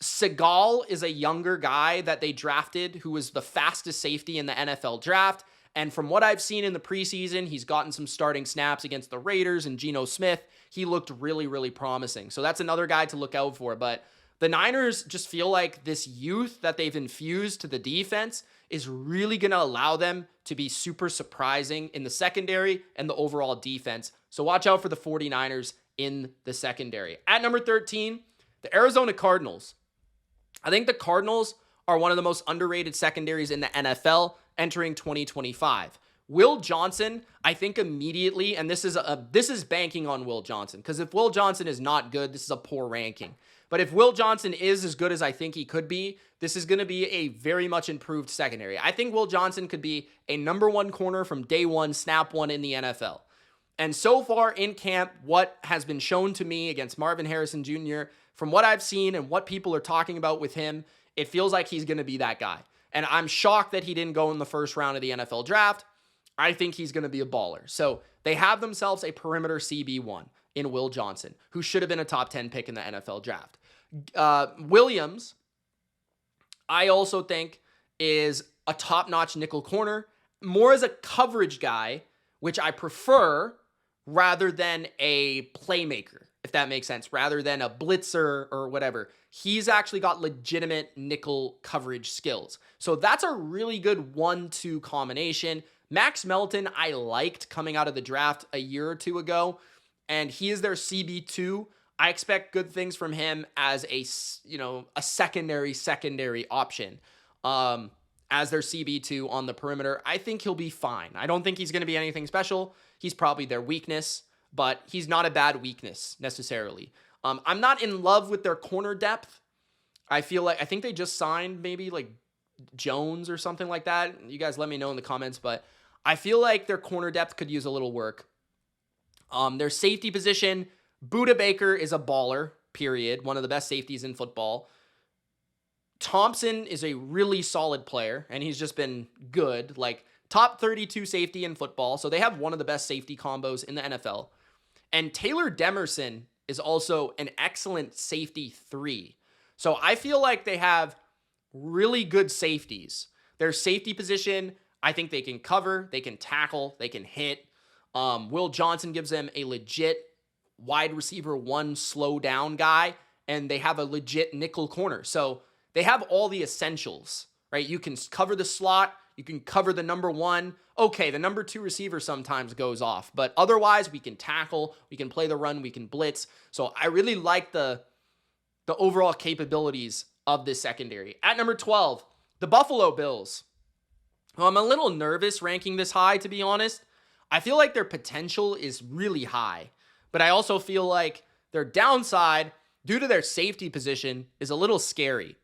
Segal is a younger guy that they drafted who was the fastest safety in the NFL draft. And from what I've seen in the preseason, he's gotten some starting snaps against the Raiders and Geno Smith. He looked really, really promising. So that's another guy to look out for. But the Niners just feel like this youth that they've infused to the defense is really going to allow them to be super surprising in the secondary and the overall defense. So watch out for the 49ers in the secondary. At number 13, the Arizona Cardinals. I think the Cardinals are one of the most underrated secondaries in the NFL entering 2025. Will Johnson, I think immediately, and this is banking on Will Johnson, because if Will Johnson is not good, this is a poor ranking. But if Will Johnson is as good as I think he could be, this is going to be a very much improved secondary. I think Will Johnson could be a number one corner from day one, snap one in the NFL. And so far in camp, what has been shown to me against Marvin Harrison Jr., from what I've seen and what people are talking about with him, it feels like he's going to be that guy. And I'm shocked that he didn't go in the first round of the NFL draft. I think he's going to be a baller. So they have themselves a perimeter CB1 in Will Johnson, who should have been a top 10 pick in the NFL draft. Williams, I also think, is a top-notch nickel corner, more as a coverage guy, which I prefer, rather than a playmaker, if that makes sense, rather than a blitzer or whatever. He's actually got legitimate nickel coverage skills. So that's a really good 1-2 combination. Max Melton, I liked coming out of the draft a year or two ago, and he is their CB2. I expect good things from him as a secondary option. As their CB2 on the perimeter. I think he'll be fine. I don't think he's going to be anything special. He's probably their weakness, but he's not a bad weakness necessarily. I'm not in love with their corner depth. I think they just signed maybe like Jones or something like that. You guys let me know in the comments, but I feel like their corner depth could use a little work. Their safety position, Budda Baker is a baller, period. One of the best safeties in football. Thompson is a really solid player, and he's just been good. Like, top 32 safety in football, so they have one of the best safety combos in the NFL. And Taylor Demerson is also an excellent safety 3. So I feel like they have really good safeties. Their safety position, I think they can cover, they can tackle, they can hit. Will Johnson gives them a legit wide receiver 1 slow down guy, and they have a legit nickel corner. So they have all the essentials, right? You can cover the slot. You can cover the number 1. Okay, the number 2 receiver sometimes goes off, but otherwise we can tackle, we can play the run, we can blitz. So I really like the overall capabilities of this secondary. At number 12, the Buffalo Bills. Well, I'm a little nervous ranking this high, to be honest. I feel like their potential is really high, but I also feel like their downside, due to their safety position, is a little scary.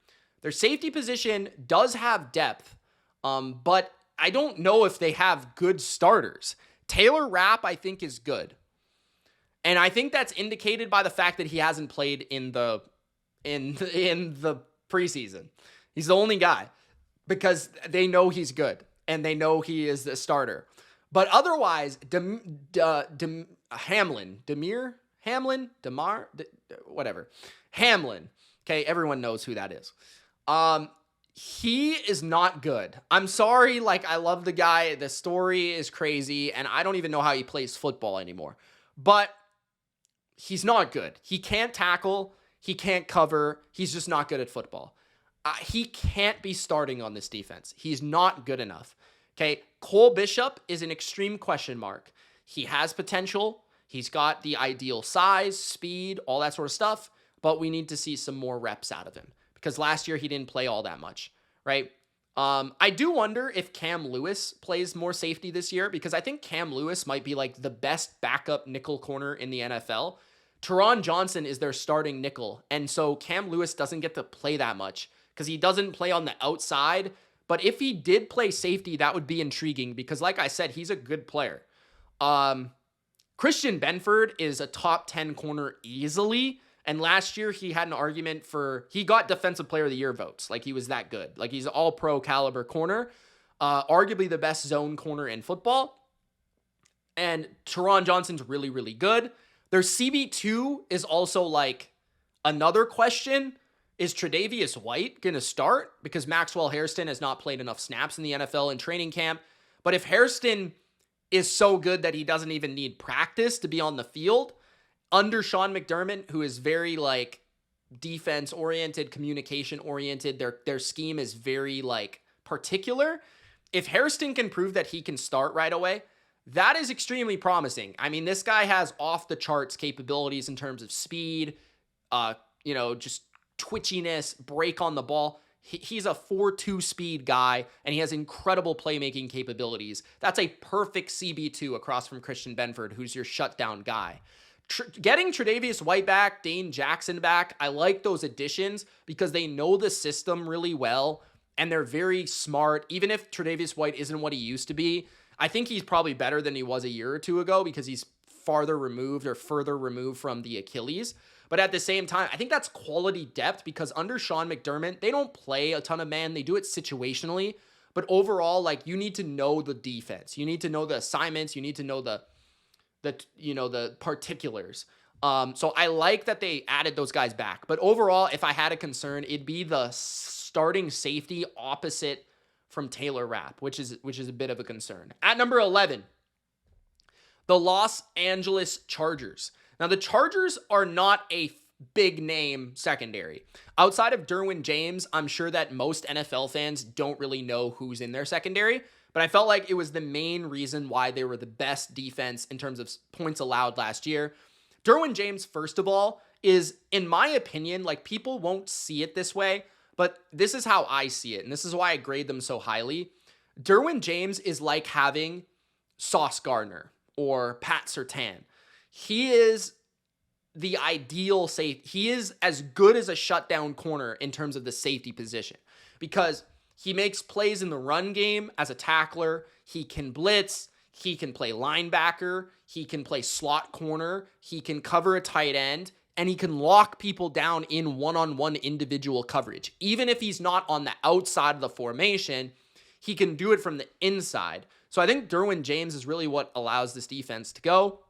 Their safety position does have depth, but I don't know if they have good starters. Taylor Rapp, I think, is good. And I think that's indicated by the fact that he hasn't played in the preseason. He's the only guy because they know he's good and they know he is the starter. But otherwise, Hamlin, okay, everyone knows who that is. He is not good. I'm sorry, I love the guy. The story is crazy, and I don't even know how he plays football anymore. But he's not good. He can't tackle. He can't cover. He's just not good at football. He can't be starting on this defense. He's not good enough. Okay, Cole Bishop is an extreme question mark. He has potential. He's got the ideal size, speed, all that sort of stuff, but we need to see some more reps out of him because last year he didn't play all that much, right? I do wonder if Cam Lewis plays more safety this year because I think Cam Lewis might be like the best backup nickel corner in the NFL. Teron Johnson is their starting nickel, and so Cam Lewis doesn't get to play that much because he doesn't play on the outside. But if he did play safety, that would be intriguing because, like I said, he's a good player. Christian Benford is a top 10 corner easily. And last year, he had an argument he got Defensive Player of the Year votes. Like, he was that good. Like, he's an all-pro caliber corner. Arguably the best zone corner in football. And Teron Johnson's really, really good. Their CB2 is also, another question. Is Tre'Davious White going to start? Because Maxwell Hairston has not played enough snaps in the NFL in training camp. But if Hairston is so good that he doesn't even need practice to be on the field, under Sean McDermott, who is very, defense-oriented, communication-oriented, their scheme is very, particular. If Hairston can prove that he can start right away, that is extremely promising. I mean, this guy has off-the-charts capabilities in terms of speed, just twitchiness, break on the ball. He's a 4.2 speed guy, and he has incredible playmaking capabilities. That's a perfect CB2 across from Christian Benford, who's your shutdown guy. Getting Tre'Davious White back, Dane Jackson back, I like those additions because they know the system really well, and they're very smart. Even if Tre'Davious White isn't what he used to be, I think he's probably better than he was a year or two ago because he's further removed from the Achilles. But at the same time, I think that's quality depth because under Sean McDermott, they don't play a ton of man. They do it situationally. But overall, you need to know the defense. You need to know the assignments. You need to know the particulars. So I like that they added those guys back. But overall, if I had a concern, it'd be the starting safety opposite from Taylor Rapp, which is a bit of a concern. At number 11, the Los Angeles Chargers. Now, the Chargers are not a big name secondary. Outside of Derwin James, I'm sure that most NFL fans don't really know who's in their secondary, but I felt like it was the main reason why they were the best defense in terms of points allowed last year. Derwin James, first of all, is, in my opinion, like people won't see it this way, but this is how I see it. And this is why I grade them so highly. Derwin James is like having Sauce Gardner or Pat Surtain. He is the ideal safe. He is as good as a shutdown corner in terms of the safety position because he makes plays in the run game as a tackler. He can blitz. He can play linebacker. He can play slot corner. He can cover a tight end. And he can lock people down in one-on-one individual coverage. Even if he's not on the outside of the formation, he can do it from the inside. So I think Derwin James is really what allows this defense to go.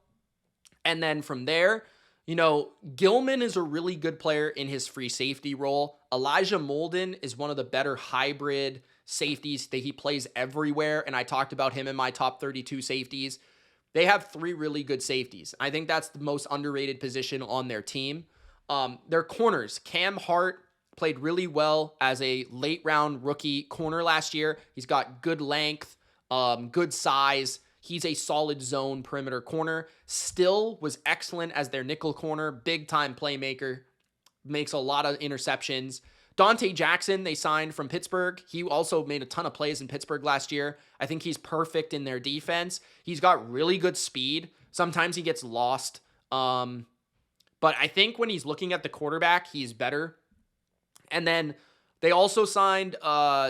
And then from there, Gilman is a really good player in his free safety role. Elijah Molden is one of the better hybrid safeties that he plays everywhere. And I talked about him in my top 32 safeties. They have 3 really good safeties. I think that's the most underrated position on their team. Their corners, Cam Hart played really well as a late round rookie corner last year. He's got good length, good size. He's a solid zone perimeter corner. Still was excellent as their nickel corner, big time playmaker, makes a lot of interceptions. Dante Jackson, they signed from Pittsburgh. He also made a ton of plays in Pittsburgh last year. I think he's perfect in their defense. He's got really good speed. Sometimes he gets lost. But I think when he's looking at the quarterback, he's better. And then they also signed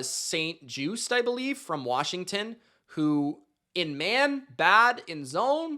St. Juste, I believe, from Washington, who in man, bad, in zone,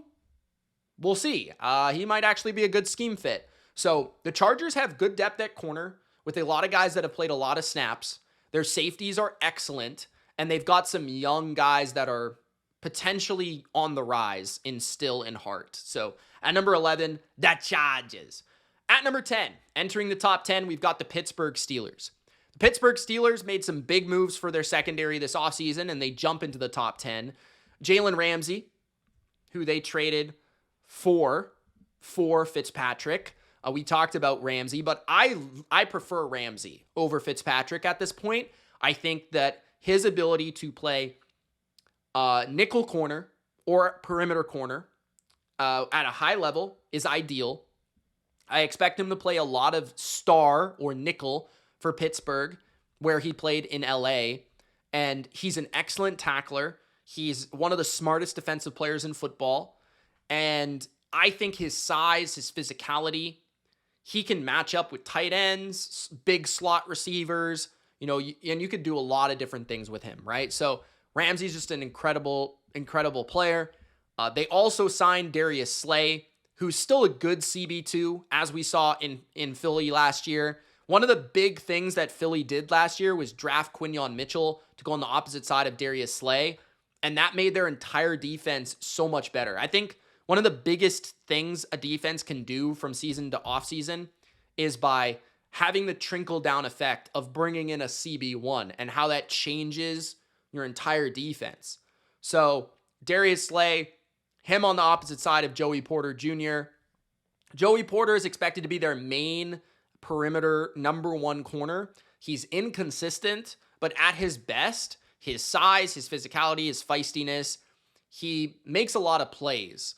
we'll see. He might actually be a good scheme fit. So the Chargers have good depth at corner, with a lot of guys that have played a lot of snaps. Their safeties are excellent, and they've got some young guys that are potentially on the rise in Still and Hart. So at number 11, the Chargers. At number 10, entering the top 10, we've got the Pittsburgh Steelers. The Pittsburgh Steelers made some big moves for their secondary this offseason, and they jump into the top 10. Jalen Ramsey, who they traded for Fitzpatrick. We talked about Ramsey, but I prefer Ramsey over Fitzpatrick at this point. I think that his ability to play nickel corner or perimeter corner at a high level is ideal. I expect him to play a lot of star or nickel for Pittsburgh, where he played in LA, and he's an excellent tackler. He's one of the smartest defensive players in football, and I think his size, his physicality, he can match up with tight ends, big slot receivers, and you could do a lot of different things with him, right? So Ramsey's just an incredible player. They also signed Darius Slay, who's still a good CB2, as we saw in Philly last year. One of the big things that Philly did last year was draft Quinyon Mitchell to go on the opposite side of Darius Slay, and that made their entire defense so much better. I think one of the biggest things a defense can do from season to offseason is by having the trickle-down effect of bringing in a CB1 and how that changes your entire defense. So Darius Slay, him on the opposite side of Joey Porter Jr. Joey Porter is expected to be their main perimeter number 1 corner. He's inconsistent, but at his best, his size, his physicality, his feistiness, he makes a lot of plays.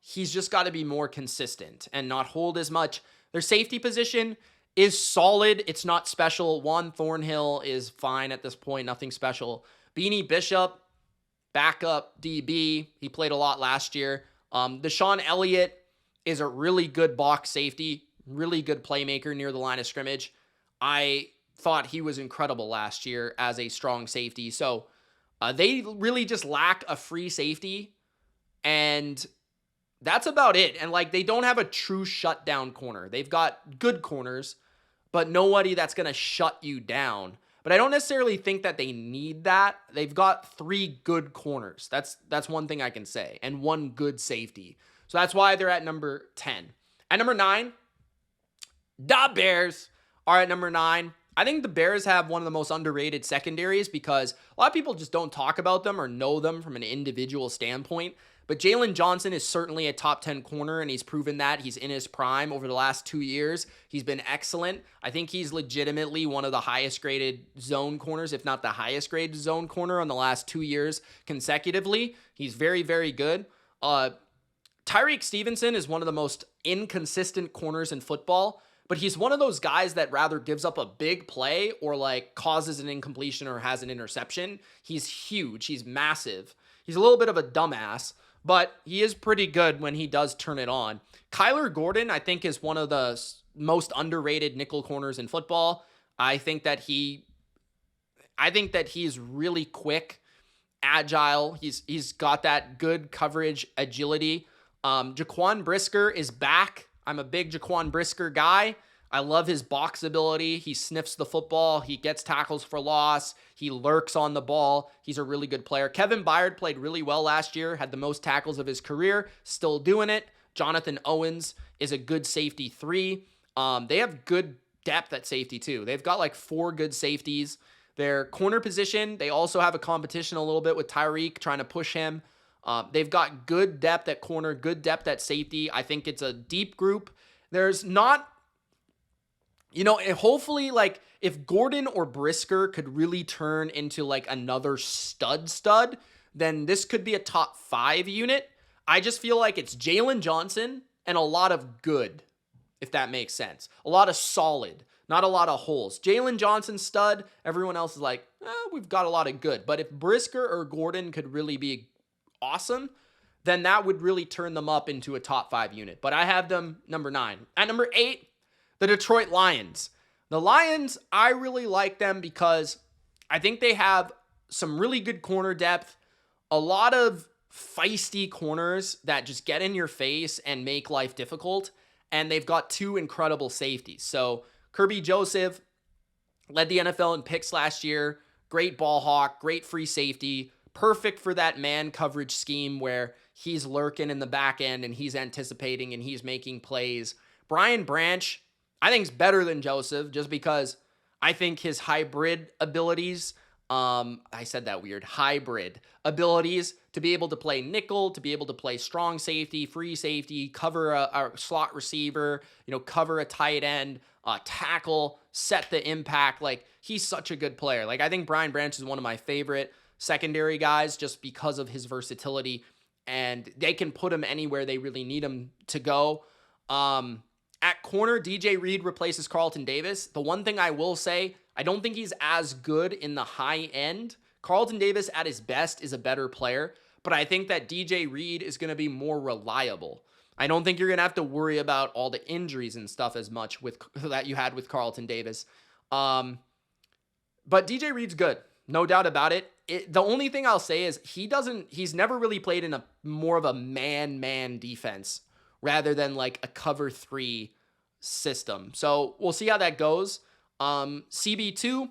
He's just got to be more consistent and not hold as much. Their safety position is solid. It's not special. Juan Thornhill is fine at this point. Nothing special. Beanie Bishop, backup DB. He played a lot last year. Deshaun Elliott is a really good box safety, really good playmaker near the line of scrimmage. I thought he was incredible last year as a strong safety. So they really just lack a free safety, and that's about it. And they don't have a true shutdown corner. They've got good corners, but nobody that's going to shut you down. But I don't necessarily think that they need that. They've got 3 good corners. That's one thing I can say, and 1 good safety. So that's why they're at number 10. At number 9, the Bears are at number 9. I think the Bears have one of the most underrated secondaries because a lot of people just don't talk about them or know them from an individual standpoint. But Jalen Johnson is certainly a top 10 corner, and he's proven that. He's in his prime over the last 2 years. He's been excellent. I think he's legitimately one of the highest graded zone corners, if not the highest graded zone corner on the last 2 years consecutively. He's very, very good. Tyreek Stevenson is one of the most inconsistent corners in football, but he's one of those guys that rather gives up a big play or like causes an incompletion or has an interception. He's huge. He's massive. He's a little bit of a dumbass, but he is pretty good when he does turn it on. Kyler Gordon, I think, is one of the most underrated nickel corners in football. I think that he's really quick, agile. He's got that good coverage agility. Jaquan Brisker is back. I'm a big Jaquan Brisker guy. I love his box ability. He sniffs the football. He gets tackles for loss. He lurks on the ball. He's a really good player. Kevin Byard played really well last year, had the most tackles of his career, still doing it. Jonathan Owens is a good safety 3. They have good depth at safety too. They've got like 4 good safeties. Their corner position, they also have a competition a little bit with Tyreek trying to push him. They've got good depth at corner, good depth at safety. I think it's a deep group. There's not, hopefully, like, if Gordon or Brisker could really turn into like another stud, then this could be a top 5 unit. I just feel like it's Jalen Johnson and a lot of good, if that makes sense. A lot of solid, not a lot of holes. Jalen Johnson stud, everyone else is like, we've got a lot of good. But if Brisker or Gordon could really be awesome, then that would really turn them up into a top 5 unit. But I have them number 9. At number 8, the Detroit Lions. The Lions, I really like them because I think they have some really good corner depth, a lot of feisty corners that just get in your face and make life difficult, and they've got 2 incredible safeties. So Kirby Joseph led the NFL in picks last year, great ball hawk, great free safety, perfect for that man coverage scheme where he's lurking in the back end and he's anticipating and he's making plays. Brian Branch, I think, is better than Joseph just because I think his hybrid abilities, I said that weird, hybrid abilities to be able to play nickel, to be able to play strong safety, free safety, cover a slot receiver, cover a tight end, tackle, set the impact. Like, he's such a good player. Like, I think Brian Branch is one of my favorite secondary guys just because of his versatility, and they can put him anywhere they really need him to go. At corner, DJ Reed replaces Carlton Davis. The one thing I will say, I don't think he's as good in the high end. Carlton Davis at his best is a better player, but I think that DJ Reed is going to be more reliable. I don't think you're going to have to worry about all the injuries and stuff as much that you had with Carlton Davis. But DJ Reed's good. No doubt about it. The only thing I'll say is he's never really played in a more of a man defense rather than like a cover 3 system. So we'll see how that goes. CB2,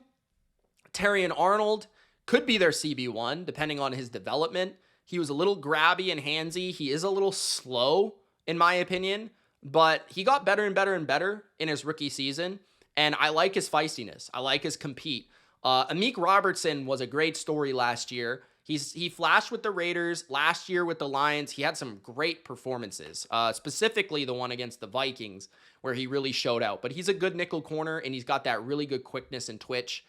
Terrion Arnold could be their CB1 depending on his development. He was a little grabby and handsy. He is a little slow in my opinion, but he got better and better and better in his rookie season. And I like his feistiness. I like his compete. Amik Robertson was a great story last year. He flashed with the Raiders. Last year with the Lions, he had some great performances, specifically the one against the Vikings where he really showed out. But he's a good nickel corner, and he's got that really good quickness and twitch.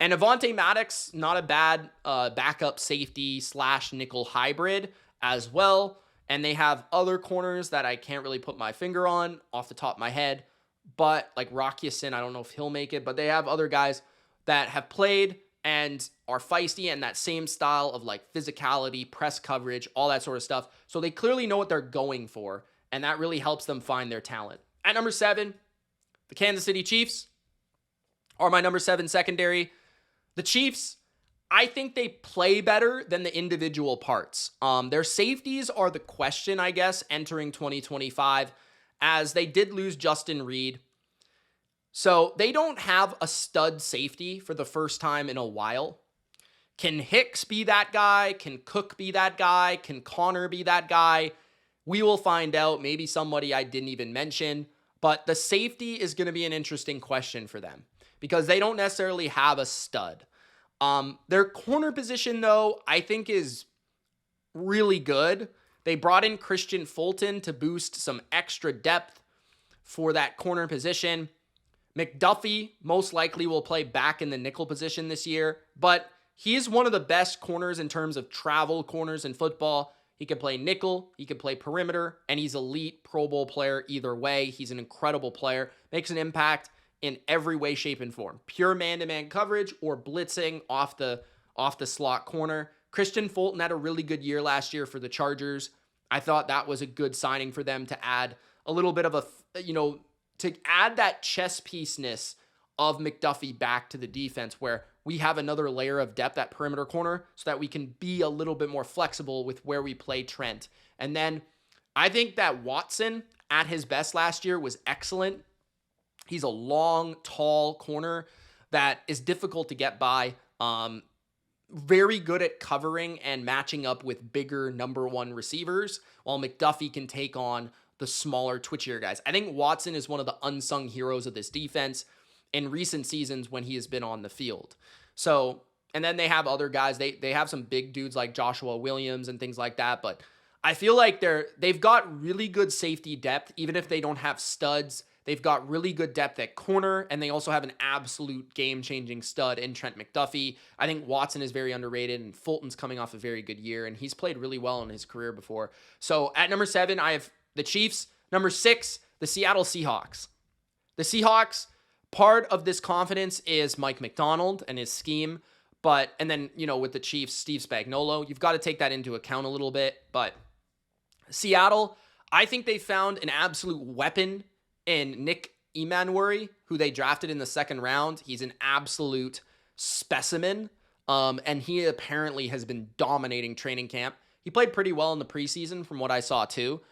And Avonte Maddox, not a bad backup safety / nickel hybrid as well. And they have other corners that I can't really put my finger on off the top of my head. But like Rock Ya-Sin, I don't know if he'll make it. But they have other guys that have played and are feisty and that same style of like physicality, press coverage, all that sort of stuff. So they clearly know what they're going for, and that really helps them find their talent. At number 7, the Kansas City Chiefs are my number 7 secondary. The Chiefs, I think they play better than the individual parts. Their safeties are the question, I guess, entering 2025, as they did lose Justin Reed. So they don't have a stud safety for the first time in a while. Can Hicks be that guy? Can Cook be that guy? Can Connor be that guy? We will find out. Maybe somebody I didn't even mention. But the safety is going to be an interesting question for them because they don't necessarily have a stud. Their corner position, though, I think is really good. They brought in Christian Fulton to boost some extra depth for that corner position. McDuffie most likely will play back in the nickel position this year, but he is one of the best corners in terms of travel corners in football. He can play nickel, he can play perimeter, and he's elite Pro Bowl player either way. He's an incredible player, makes an impact in every way, shape, and form. Pure man-to-man coverage or blitzing off the slot corner. Christian Fulton had a really good year last year for the Chargers. I thought that was a good signing for them to add a little bit of to add that chess piece-ness of McDuffie back to the defense, where we have another layer of depth at perimeter corner so that we can be a little bit more flexible with where we play Trent. And then I think that Watson at his best last year was excellent. He's a long, tall corner that is difficult to get by. Very good at covering and matching up with bigger number one receivers, while McDuffie can take on the smaller, twitchier guys. I think Watson is one of the unsung heroes of this defense in recent seasons when he has been on the field. So, and then they have other guys. They have some big dudes like Joshua Williams and things like that, but I feel like they've got really good safety depth, even if they don't have studs. They've got really good depth at corner, and they also have an absolute game-changing stud in Trent McDuffie. I think Watson is very underrated, and Fulton's coming off a very good year, and he's played really well in his career before. So at number 7, I have the Chiefs. Number 6, the Seattle Seahawks. The Seahawks, part of this confidence is Mike McDonald and his scheme, and then, with the Chiefs, Steve Spagnuolo, you've got to take that into account a little bit. But Seattle, I think they found an absolute weapon in Nick Emmanwori, who they drafted in the second round. He's an absolute specimen, and he apparently has been dominating training camp. He played pretty well in the preseason from what I saw too.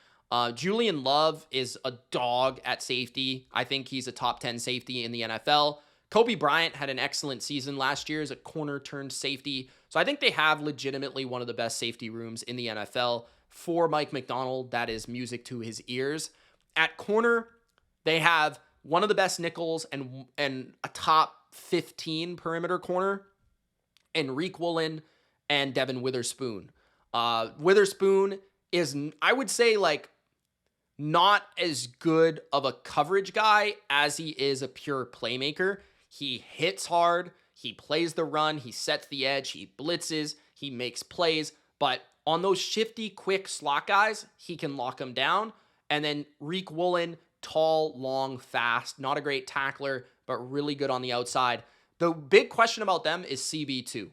Julian Love is a dog at safety. I think he's a top 10 safety in the NFL. Kobe Bryant had an excellent season last year as a corner turned safety. So I think they have legitimately one of the best safety rooms in the NFL. For Mike McDonald, that is music to his ears. At corner, they have one of the best nickels and a top 15 perimeter corner, Enrique Woolen and Devin Witherspoon. Witherspoon is, I would say, not as good of a coverage guy as he is a pure playmaker. He hits hard, he plays the run, he sets the edge, he blitzes, he makes plays, but on those shifty, quick slot guys, he can lock them down. And then Reek Woolen, tall, long, fast, not a great tackler, but really good on the outside. The big question about them is CB2.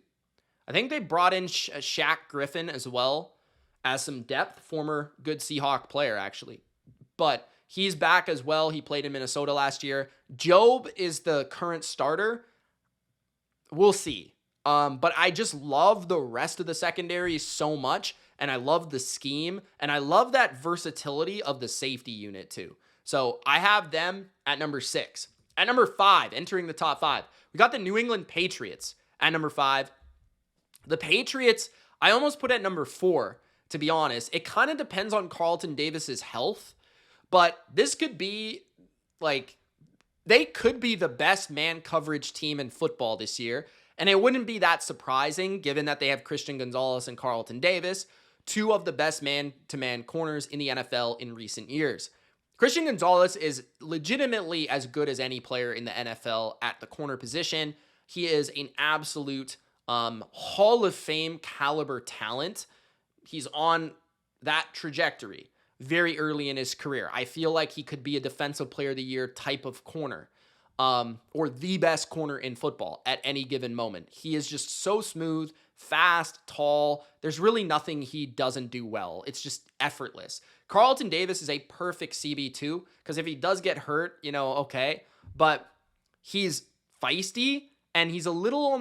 I think they brought in Shaq Griffin as well as some depth, former good Seahawk player, actually. But he's back as well. He played in Minnesota last year. Job is the current starter. We'll see. But I just love the rest of the secondary so much, and I love the scheme, and I love that versatility of the safety unit too. So I have them at number 6. At number 5, entering the top 5, we got the New England Patriots at number 5. The Patriots, I almost put at number 4, to be honest. It kind of depends on Carlton Davis's health, but this could be they could be the best man coverage team in football this year. And it wouldn't be that surprising given that they have Christian Gonzalez and Carlton Davis, 2 of the best man-to-man corners in the NFL in recent years. Christian Gonzalez is legitimately as good as any player in the NFL at the corner position. He is an absolute Hall of Fame caliber talent. He's on that trajectory very early in his career. I feel like he could be a defensive player of the year type of corner, or the best corner in football at any given moment. He is just so smooth, fast, tall. There's really nothing he doesn't do well. It's just effortless. Carlton Davis is a perfect CB2 because if he does get hurt, okay. But he's feisty and he's a little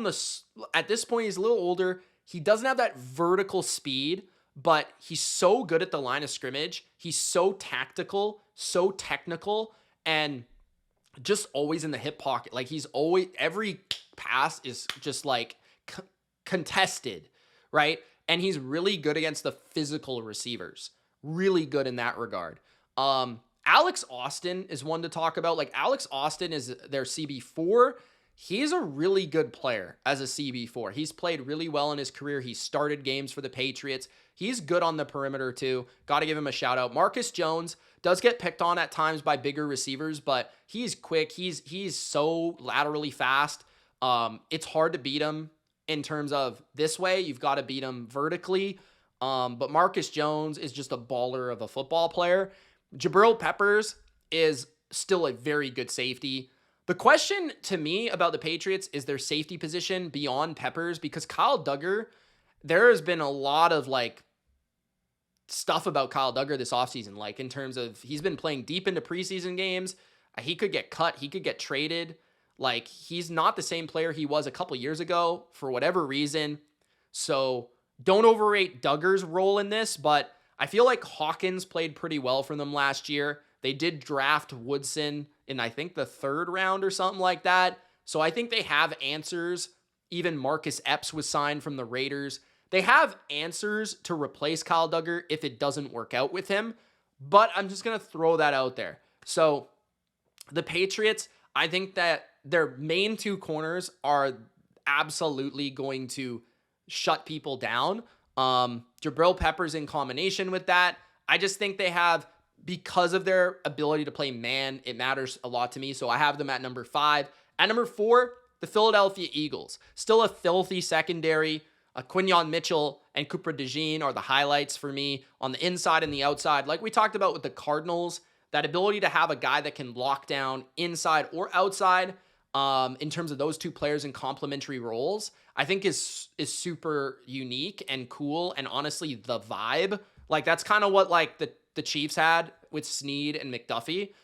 at this point, he's a little older. He doesn't have that vertical speed, but he's so good at the line of scrimmage. He's so tactical, so technical, and just always in the hip pocket. He's always, every pass is just contested, right? And he's really good against the physical receivers. Really good in that regard. Alex Austin is one to talk about. Alex Austin is their CB4. He's a really good player as a CB4. He's played really well in his career. He started games for the Patriots. He's good on the perimeter too. Got to give him a shout out. Marcus Jones does get picked on at times by bigger receivers, but he's quick. He's so laterally fast. It's hard to beat him in terms of this way. You've got to beat him vertically. But Marcus Jones is just a baller of a football player. Jabril Peppers is still a very good safety. The question to me about the Patriots is their safety position beyond Peppers, because Kyle Duggar, there has been a lot of like stuff about Kyle Duggar this offseason, like in terms of he's been playing deep into preseason games. He could get cut. He could get traded. Like, he's not the same player he was a couple years ago for whatever reason. So don't overrate Duggar's role in this, but I feel like Hawkins played pretty well for them last year. They did draft Woodson in, I think, the 3rd round or something like that. So I think they have answers. Even Marcus Epps was signed from the Raiders. They have answers to replace Kyle Duggar if it doesn't work out with him. But I'm just going to throw that out there. So the Patriots, I think that their main 2 corners are absolutely going to shut people down. Jabril Peppers in combination with that. I just think they have, because of their ability to play man, it matters a lot to me. So I have them at number 5. At number 4, the Philadelphia Eagles. Still a filthy secondary. Quinyon Mitchell and Cooper DeJean are the highlights for me on the inside and the outside. Like we talked about with the Cardinals, that ability to have a guy that can lock down inside or outside in terms of those 2 players in complementary roles, I think is super unique and cool. And honestly, the vibe, like that's kind of what like the Chiefs had with Snead and McDuffie.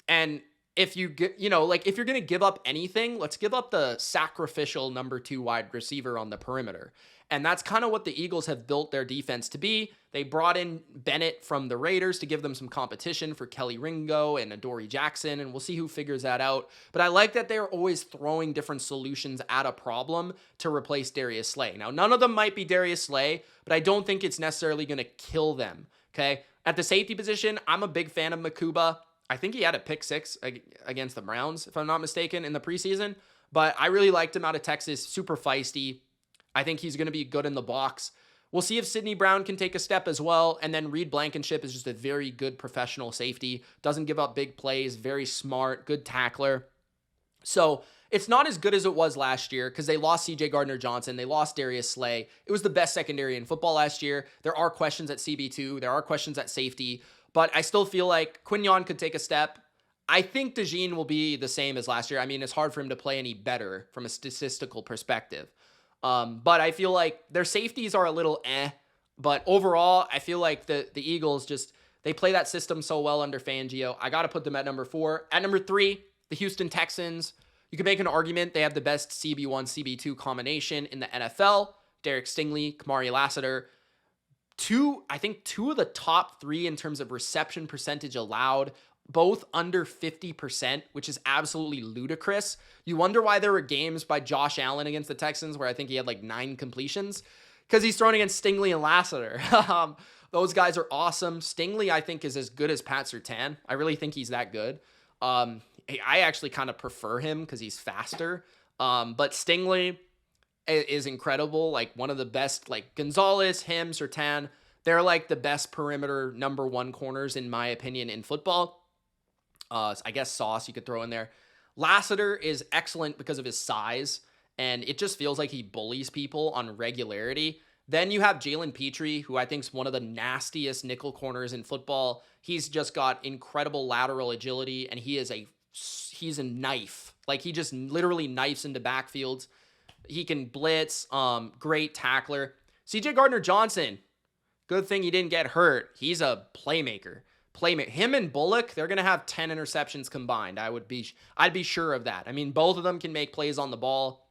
And if you get, like if you're going to give up anything, let's give up the sacrificial number 2 wide receiver on the perimeter. And that's kind of what the Eagles have built their defense to be. They brought in Bennett from the Raiders to give them some competition for Kelly Ringo and Adoree Jackson, and we'll see who figures that out. But I like that they're always throwing different solutions at a problem to replace Darius Slay. Now, none of them might be Darius Slay, but I don't think it's necessarily going to kill them, okay? At the safety position, I'm a big fan of Makuba. I think he had a pick 6 against the Browns, if I'm not mistaken, in the preseason. But I really liked him out of Texas, super feisty. I think he's going to be good in the box. We'll see if Sidney Brown can take a step as well. And then Reed Blankenship is just a very good professional safety. Doesn't give up big plays, very smart, good tackler. So it's not as good as it was last year because they lost CJ Gardner-Johnson. They lost Darius Slay. It was the best secondary in football last year. There are questions at CB2. There are questions at safety. But I still feel like Quinyon could take a step. I think DeJean will be the same as last year. I mean, it's hard for him to play any better from a statistical perspective. But I feel like their safeties are a little But overall, I feel like the Eagles they play that system so well under Fangio. I got to put them at number 4. At number 3, the Houston Texans. You can make an argument they have the best CB1, CB2 combination in the NFL. Derek Stingley, Kamari Lassiter. I think 2 of the top 3 in terms of reception percentage allowed, both under 50%, which is absolutely ludicrous. You wonder why there were games by Josh Allen against the Texans where I think he had like 9 completions, because he's thrown against Stingley and Lassiter. Those guys are awesome. Stingley, I think, is as good as Pat Surtain. I really think he's that good. I actually kind of prefer him because he's faster. But Stingley is incredible. Like one of the best, like Gonzalez, him, Surtain. They're like the best perimeter number 1 corners, in my opinion, in football. I guess Sauce you could throw in there. Lassiter is excellent because of his size, and it just feels like he bullies people on regularity. Then you have Jalen Petrie, who I think is one of the nastiest nickel corners in football. He's just got incredible lateral agility, and he's a knife. Like he just literally knifes into backfields. He can blitz, great tackler. CJ Gardner-Johnson, good thing he didn't get hurt. He's a playmaker. Him and Bullock, they're going to have 10 interceptions combined. I'd be sure of that. I mean, both of them can make plays on the ball.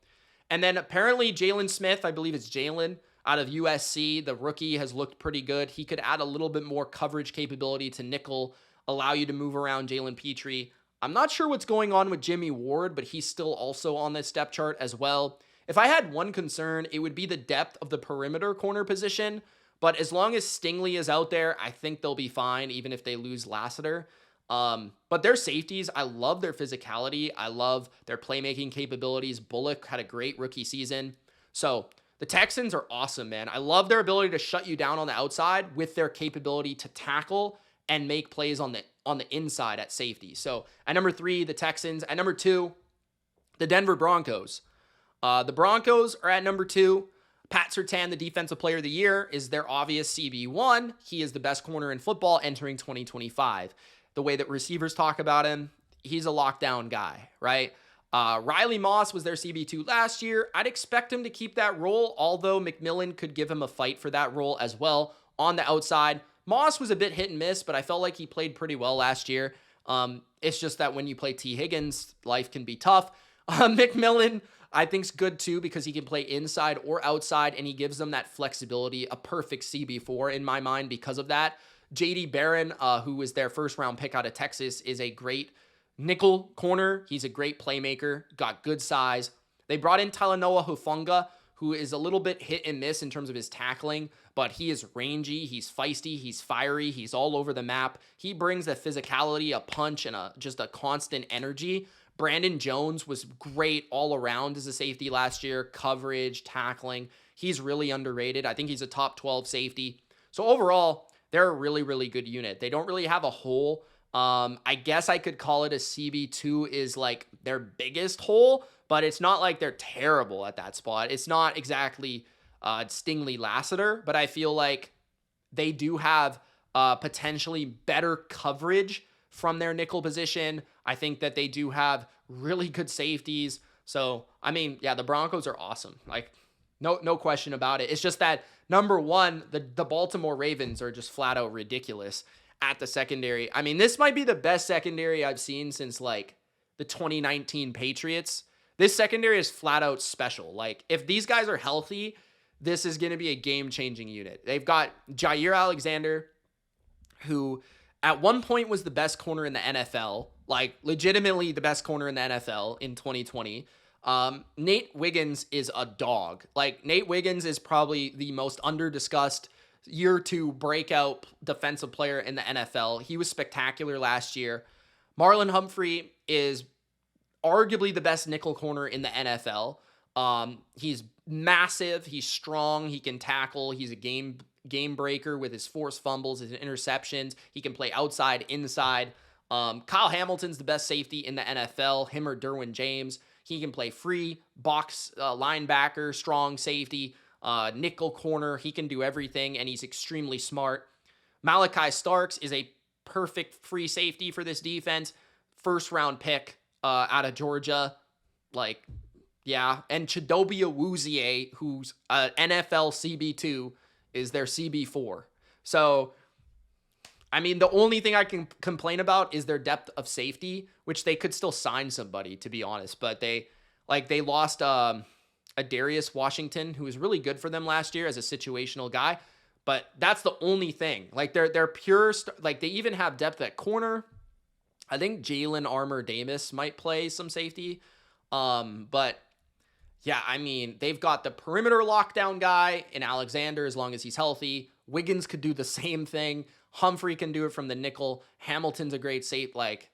And then apparently Jalen Smith, I believe it's Jalen, out of USC, the rookie, has looked pretty good. He could add a little bit more coverage capability to nickel, allow you to move around Jalen Petrie. I'm not sure what's going on with Jimmy Ward, but he's still also on this depth chart as well. If I had one concern, it would be the depth of the perimeter corner position. But as long as Stingley is out there, I think they'll be fine, even if they lose Lassiter. But their safeties, I love their physicality. I love their playmaking capabilities. Bullock had a great rookie season. So the Texans are awesome, man. I love their ability to shut you down on the outside with their capability to tackle and make plays on the inside at safety. So at number 3, the Texans. At number 2, the Denver Broncos. The Broncos are at number 2. Pat Surtain, the Defensive Player of the Year, is their obvious CB1. He is the best corner in football entering 2025. The way that receivers talk about him, he's a lockdown guy, right? Riley Moss was their CB2 last year. I'd expect him to keep that role, although McMillan could give him a fight for that role as well on the outside. Moss was a bit hit and miss, but I felt like he played pretty well last year. It's just that when you play T. Higgins, life can be tough. McMillan, I think, is good too because he can play inside or outside, and he gives them that flexibility, a perfect CB4 in my mind because of that. J.D. Barron, who was their first-round pick out of Texas, is a great nickel corner. He's a great playmaker, got good size. They brought in Talanoa Hufanga, who is a little bit hit and miss in terms of his tackling, but he is rangy, he's feisty, he's fiery, he's all over the map. He brings a physicality, a punch, and just a constant energy. Brandon Jones was great all around as a safety last year, coverage, tackling. He's really underrated. I think he's a top 12 safety. So overall, they're a really, really good unit. They don't really have a hole. I guess I could call it a CB2 is like their biggest hole, but it's not like they're terrible at that spot. It's not exactly Stingley Lassiter, but I feel like they do have potentially better coverage from their nickel position. I think that they do have really good safeties. So, I mean, yeah, the Broncos are awesome. Like, no question about it. It's just that, number one, the Baltimore Ravens are just flat out ridiculous at the secondary. I mean, this might be the best secondary I've seen since, like, the 2019 Patriots. This secondary is flat out special. Like, if these guys are healthy, this is going to be a game-changing unit. They've got Jair Alexander, who at one point was the best corner in the NFL, like legitimately the best corner in the NFL in 2020. Nate Wiggins is a dog. Like, Nate Wiggins is probably the most under-discussed year two breakout defensive player in the NFL. He was spectacular last year. Marlon Humphrey is arguably the best nickel corner in the NFL. He's massive. He's strong. He can tackle. He's a game breaker with his forced fumbles, his interceptions. He can play outside, inside. Kyle Hamilton's the best safety in the NFL, him or Derwin James. He can play free, box linebacker, strong safety, nickel corner. He can do everything, and he's extremely smart. Malachi Starks is a perfect free safety for this defense. First-round pick out of Georgia. Like, yeah. And Chidobe Awuzie, who's NFL CB2, is their CB4. So, I mean, the only thing I can complain about is their depth of safety, which they could still sign somebody, to be honest. But they lost a Darius Washington, who was really good for them last year as a situational guy. But that's the only thing. Like, they're pure, like, they even have depth at corner. I think Jalen Armour-Davis might play some safety. But yeah, I mean, they've got the perimeter lockdown guy in Alexander as long as he's healthy. Wiggins could do the same thing. Humphrey can do it from the nickel. Hamilton's a great safe. Like,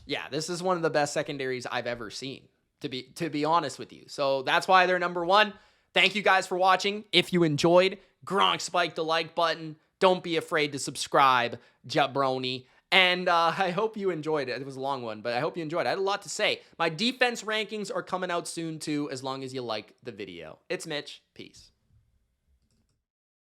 yeah, this is one of the best secondaries I've ever seen, to be honest with you. So that's why they're number one. Thank you guys for watching. If you enjoyed, Gronk spike the like button. Don't be afraid to subscribe, jabroni. And I hope you enjoyed it. It was a long one, but I hope you enjoyed it. I had a lot to say. My defense rankings are coming out soon, too, as long as you like the video. It's Mitch. Peace.